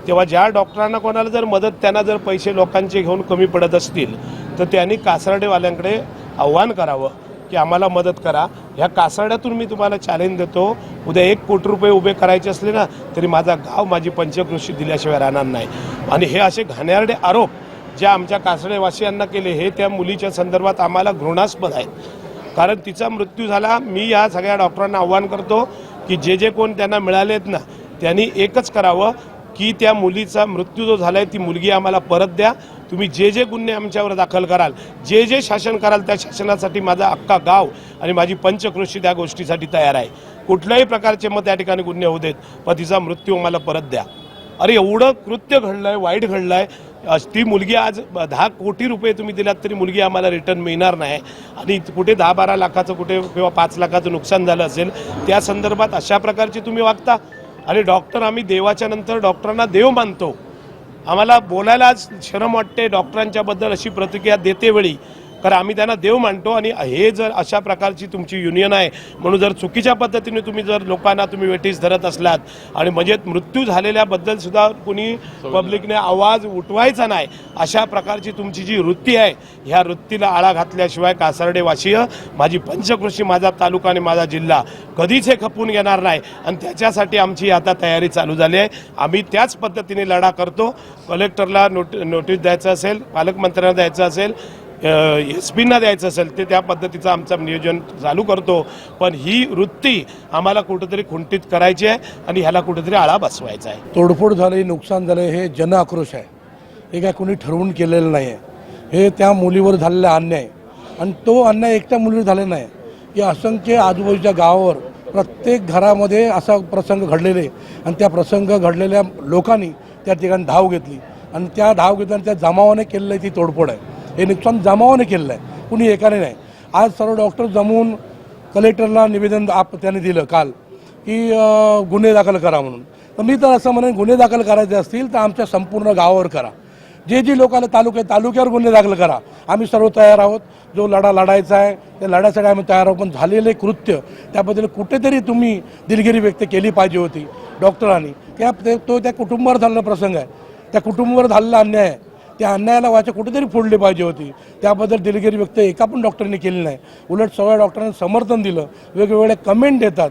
तेव्हा ज्या डॉक्टरांना कोणाला जर मदत त्यांना जर पैसे लोकांचे घेऊन कमी पडत असतील तर त्यांनी कासार्डेवाल्यांकडे आव्हान करावं की आम्हाला मदत करा। ह्या कासार्ड्यातून मी तुम्हाला चॅलेंज देतो, उद्या 1 कोटी रुपये उभे करायचे असले ना तरी माझा गाव माझी पंचकृषी दिल्याशिवाय राहणार नाही। आणि हे असे घाणेरडे आरोप जे आमच्या कासार्डेवासियांना केले हे त्या मुलीच्या संदर्भात आम्हाला घृणास्पद आहेत। कारण तिचा मृत्यू झाला, मी या सगळ्या डॉक्टरांना आव्हान करतो की जे कोण त्यांना मिळालेत ना त्यांनी एकच करावं की त्या मुलीचा मृत्यू जो झाला आहे ती मुलगी आम्हाला परत द्या। तुम्ही जे गुन्हे आमच्यावर दाखल कराल, जे शासन कराल त्या शासनासाठी माझा अख्खा गाव आणि माझी पंचकृषी त्या गोष्टीसाठी तयार आहे। कुठल्याही प्रकारचे मग त्या ठिकाणी गुन्हे होऊ देत, पण तिचा मृत्यू मला परत द्या। अरे एवढं कृत्य घडलं आहे, वाईट घडलं आहे। ती मुलगी आज 10 कोटी रुपये तुम्ही दिलात तरी मुलगी आम्हाला रिटर्न मिळणार नाही आणि कुठे 10-12 लाखाचं कुठे किंवा 5 लाखाचं नुकसान झालं असेल त्या संदर्भात अशा प्रकारची तुम्ही वागता। आणि डॉक्टर आम्ही देवाच्या नंतर डॉक्टरांना देव मानतो, आम्हाला बोलायला आज शरम वाटते डॉक्टरांच्याबद्दल अशी प्रतिक्रिया देते वेळी, कारण आम्ही त्यांना देव मानतो। आणि हे जर अशा प्रकारची तुमची युनियन आहे म्हणून जर चुकीच्या पद्धतीने तुम्ही जर लोकांना तुम्ही वेठीस धरत असलात आणि म्हणजे मृत्यू झालेल्याबद्दल सुद्धा कुणी पब्लिकने आवाज उठवायचा नाही, अशा प्रकारची तुमची जी वृत्ती आहे ह्या वृत्तीला आळा घातल्याशिवाय कासार्डेवासीय माझी पंचकृषी माझा तालुका आणि माझा जिल्हा कधीच हे खपून घेणार नाही। आणि त्याच्यासाठी आमची आता तयारी चालू झाली आहे, आम्ही त्याच पद्धतीने लढा करतो। कलेक्टरला नोटीस द्यायचं असेल, पालकमंत्र्यांना द्यायचं असेल, SP-ना द्यायचं असेल ते त्या पद्धतीचं आमचं नियोजन चालू करतो। पण ही वृत्ती आम्हाला कुठेतरी खुंटीत करायची आहे आणि ह्याला कुठेतरी आळा बसवायचा आहे। तोडफोड झाली, नुकसान झालं, हे जन आक्रोश आहे, हे काय कोणी ठरवून केलेलं नाही आहे, हे त्या मुलीवर झालेला अन्याय। आणि तो अन्याय एकट्या मुलीवर झालेला नाही, की असंख्य आजूबाजूच्या गावावर प्रत्येक घरामध्ये असा प्रसंग घडलेले आणि त्या प्रसंग घडलेल्या लोकांनी त्या ठिकाणी धाव घेतली आणि त्या धाव घेतल्याने त्या जमावाने केलेलं ती तोडफोड आहे। हे नुकसान जमावाने केलेलं आहे, कुणी एकाने नाही। आज सर्व डॉक्टर जमून कलेक्टरला निवेदन त्याने दिलं काल की गुन्हे दाखल करा म्हणून। तर मी तर असं म्हणेन गुन्हे दाखल करायचे असतील तर आमच्या संपूर्ण गावावर करा, जे लोकांना तालुक्यावर गुन्हे दाखल करा, आम्ही सर्व तयार आहोत. जो लढा लढायचा आहे त्या लढ्यासाठी आम्ही तयार आहोत. पण झालेले कृत्य त्याबद्दल कुठेतरी तुम्ही दिलगिरी व्यक्त केली पाहिजे होती डॉक्टरांनी. त्या कुटुंबावर झालेला प्रसंग आहे, त्या कुटुंबावर झालेला अन्याय आहे, त्या अन्यायाला वाचा कुठेतरी फोडली पाहिजे होती. त्याबद्दल दिलगिरी व्यक्त एका पण डॉक्टरने केली नाही. उलट सगळ्या डॉक्टरांनी समर्थन दिलं. वेगवेगळे कमेंट देतात,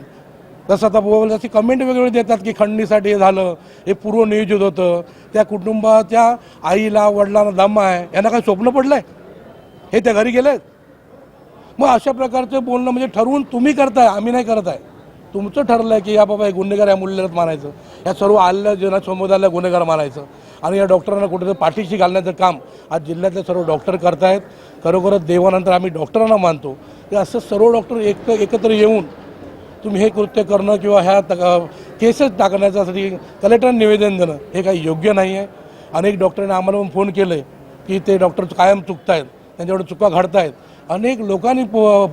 जसं आता जशी कमेंट वेगवेगळे देतात की खंडणीसाठी हे झालं, हे पूर्व नियोजित होतं, त्या कुटुंबाच्या आईला वडिलांना दम आहे, यांना काही स्वप्न पडलं आहे, हे त्या घरी गेलेत. मग अशा प्रकारचं बोलणं म्हणजे ठरवून तुम्ही करताय, आम्ही नाही करत आहे. तुमचं ठरलं आहे की या बाबा हे गुन्हेगार या मूल्यात मानायचं, या सर्व आलेल्या जन समुदायाला गुन्हेगार मानायचं आणि या डॉक्टरांना कुठेतरी पाठीशी घालण्याचं काम आज जिल्ह्यातले सर्व डॉक्टर करतायत. खरोखरच देवानंतर आम्ही डॉक्टरांना मानतो की असं सर्व डॉक्टर एकत्र येऊन तुम्ही हे कृत्य करणं किंवा ह्या केसेस टाकण्यासाठी कलेक्टरांना निवेदन देणं हे काही योग्य नाही आहे. अनेक डॉक्टरांनी आम्हाला पण फोन केले की ते डॉक्टर कायम चुकत आहेत, त्यांच्याकडे चुका घडत आहेत. अनेक लोकांनी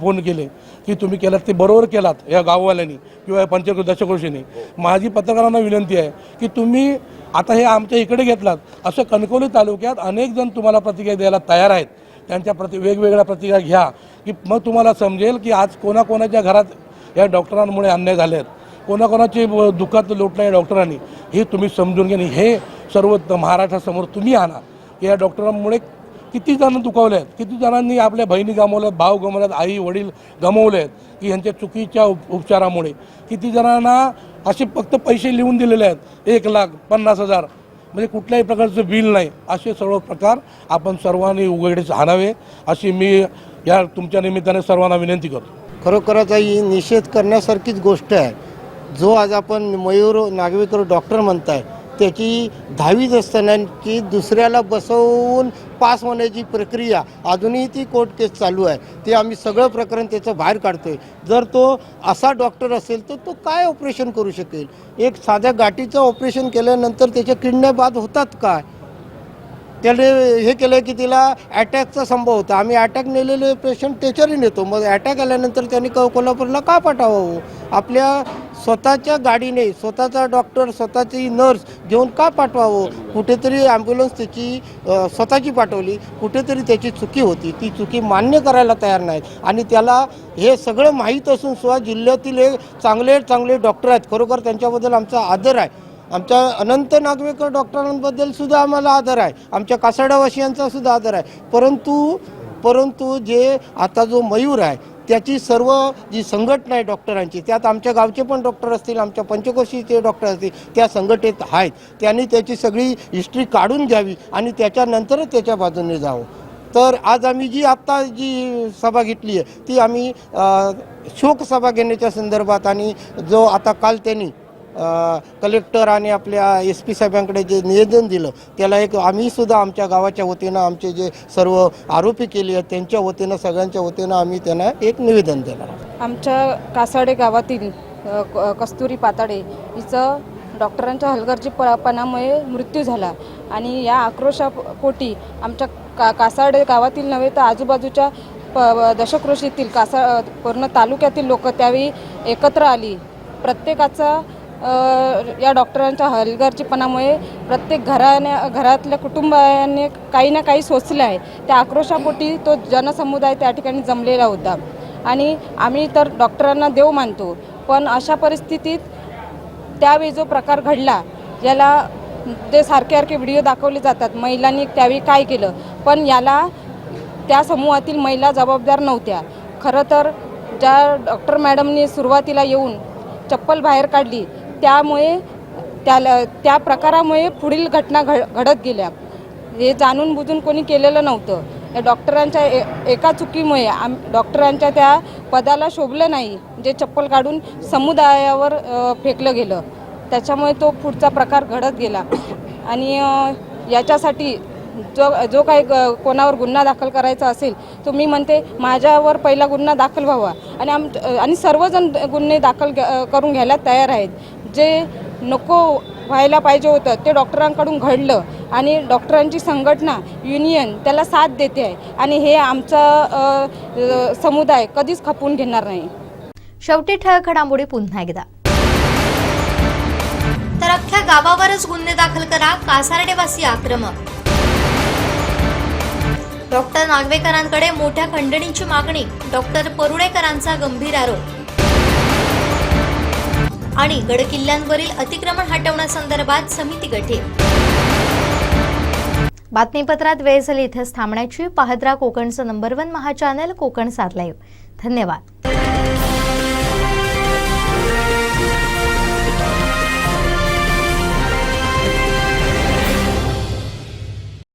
फोन केले की तुम्ही केलात ते बरोबर केलात या गाववाल्यांनी किंवा या दशकृषींनी. माझी पत्रकारांना विनंती आहे की तुम्ही आता हे आमच्या इकडे घेतलात, असं कणकवली तालुक्यात अनेक जण तुम्हाला प्रतिक्रिया द्यायला तयार आहेत. त्यांच्या वेगवेगळ्या प्रतिक्रिया घ्या की मग तुम्हाला समजेल की आज कोणाकोणाच्या घरात या डॉक्टरांमुळे अन्याय झाले आहेत, कोणाकोणाची दुःखात लोटल्या या डॉक्टरांनी, हे तुम्ही समजून घ्या. हे सर्व महाराष्ट्रासमोर तुम्ही आणा की या डॉक्टरांमुळे किती जण दुखावले आहेत, किती जणांनी आपल्या बहिणी गमावल्यात, भाऊ गमावल्यात, आई वडील गमावले आहेत की यांच्या चुकीच्या उपचारामुळे. किती जणांना असे फक्त पैसे लिहून दिलेले आहेत, 1,50,000 म्हणजे कुठल्याही प्रकारचं बिल नाही. असे सर्व प्रकार आपण सर्वांनी उघडीस आणावे अशी मी या तुमच्या निमित्ताने सर्वांना विनंती करतो. खरोखरच ही निषेध करण्यासारखीच गोष्ट आहे. जो आज आपण मयूर नागवेकर डॉक्टर म्हणताय त्याची 10वीच असताना की दुसऱ्याला बसवून पास होण्याची प्रक्रिया अजूनही ती कोर्ट केस चालू आहे. ते आम्ही सगळं प्रकरण त्याचं बाहेर काढतोय. जर तो असा डॉक्टर असेल तर तो काय ऑपरेशन करू शकेल? एक साध्या गाठीचं ऑपरेशन केल्यानंतर त्याच्या किडण्या बाद होतात काय? त्याने हे केलं की तिला अटॅकचा संभव होता. आम्ही अटॅक नेलेले पेशंट त्याच्यावरही नेतो. मग अटॅक आल्यानंतर त्यांनी कोल्हापूरला का पाठवावं? आपल्या स्वतःच्या गाडीने स्वतःचा डॉक्टर स्वतःची नर्स घेऊन का पाठवावं? कुठेतरी ॲम्ब्युलन्स त्याची स्वतःची पाठवली, कुठेतरी त्याची चुकी होती. ती चुकी मान्य करायला तयार नाहीत आणि त्याला हे सगळं माहीत असून सुद्धा जिल्ह्यातील हे चांगले डॉक्टर आहेत. खरोखर त्यांच्याबद्दल आमचा आदर आहे. आमच्या अनंत नागवेकर डॉक्टरांबद्दल सुद्धा आम्हाला आदर आहे, आमच्या कासाडावासियांचा सुद्धा आदर आहे. परंतु जे आता जो मयूर आहे त्याची सर्व जी संघटना आहे डॉक्टरांची, त्यात आमच्या गावचे पण डॉक्टर असतील, आमच्या पंचकोशीचे डॉक्टर असतील, त्या संघटनेत आहेत. त्यांनी त्याची सगळी हिस्ट्री काढून घ्यावी आणि त्याच्यानंतरच त्याच्या बाजूने जावं. तर आज आम्ही जी सभा घेतली आहे ती आम्ही शोकसभा घेण्याच्या संदर्भात आणि जो आता काल त्यांनी कलेक्टर आणि आपल्या SP साहेबांकडे जे निवेदन दिलं त्याला एक आम्ही सुद्धा आमच्या गावाच्या वतीनं आमचे जे सर्व आरोपी केले आहेत त्यांच्या वतीनं सगळ्यांच्या वतीनं आम्ही त्यांना एक निवेदन देणार आहोत. आमच्या कासाडे गावातील कस्तुरी पाताडे हिचं डॉक्टरांच्या हलगर्जीपणामुळे मृत्यू झाला आणि या आक्रोशापोटी आमच्या कासाडे गावातील नव्हे तर आजूबाजूच्या दशकृषीतील पूर्ण तालुक्यातील लोक त्यावेळी एकत्र आली. प्रत्येकाचा या डॉक्टरांच्या हलगर्जीपणामुळे प्रत्येक घरातल्या कुटुंबाने काही ना काही सोचलं आहे. त्या आक्रोशापोटी तो जनसमुदाय त्या ठिकाणी जमलेला होता आणि आम्ही तर डॉक्टरांना देव मानतो. पण अशा परिस्थितीत त्यावेळी जो प्रकार घडला, याला ते सारखे व्हिडिओ दाखवले जातात महिलांनी त्यावेळी काय केलं, पण याला त्या समूहातील महिला जबाबदार नव्हत्या. खरं तर ज्या डॉक्टर मॅडमनी सुरुवातीला येऊन चप्पल बाहेर काढली त्यामुळे त्या प्रकारामुळे पुढील घटना घडत गेल्या. हे जाणून बुजून कोणी केलेलं नव्हतं. या डॉक्टरांच्या एका चुकीमुळे डॉक्टरांच्या त्या पदाला शोभलं नाही, जे चप्पल काढून समुदायावर फेकलं गेलं, त्याच्यामुळे तो पुढचा प्रकार घडत गेला. आणि याच्यासाठी जो काही कोणावर गुन्हा दाखल करायचा असेल तो मी म्हणते माझ्यावर पहिला गुन्हा दाखल व्हावा आणि सर्वजण गुन्हे दाखल करून घ्यायला तयार आहेत. जे नको व्हायला पाहिजे होतं ते डॉक्टरांकडून घडलं आणि डॉक्टरांची संघटना युनियन त्याला साथ देते आहे आणि हे आमचा समुदाय कधीच खपवून घेणार नाही. शेवटी ठळक घडामोडी पुन्हा एकदा. तर अख्ख्या गावावरच गुन्हे दाखल करा, कासारडेवासी आक्रमक. डॉक्टर नागवेकरांकडे मोठ्या खंडणीची मागणी, डॉक्टर परुळेकरांचा गंभीर आरोप. आणि गडकिल्ल्यांवरील अतिक्रमण हटवण्यासंदर्भात समिती गठीत. बातमीपत्रात वेळ झाली इथेच थांबण्याची. पाहत राहा कोकणचं नंबर 1 महा चॅनल कोकण 7 लाईव्ह. धन्यवाद.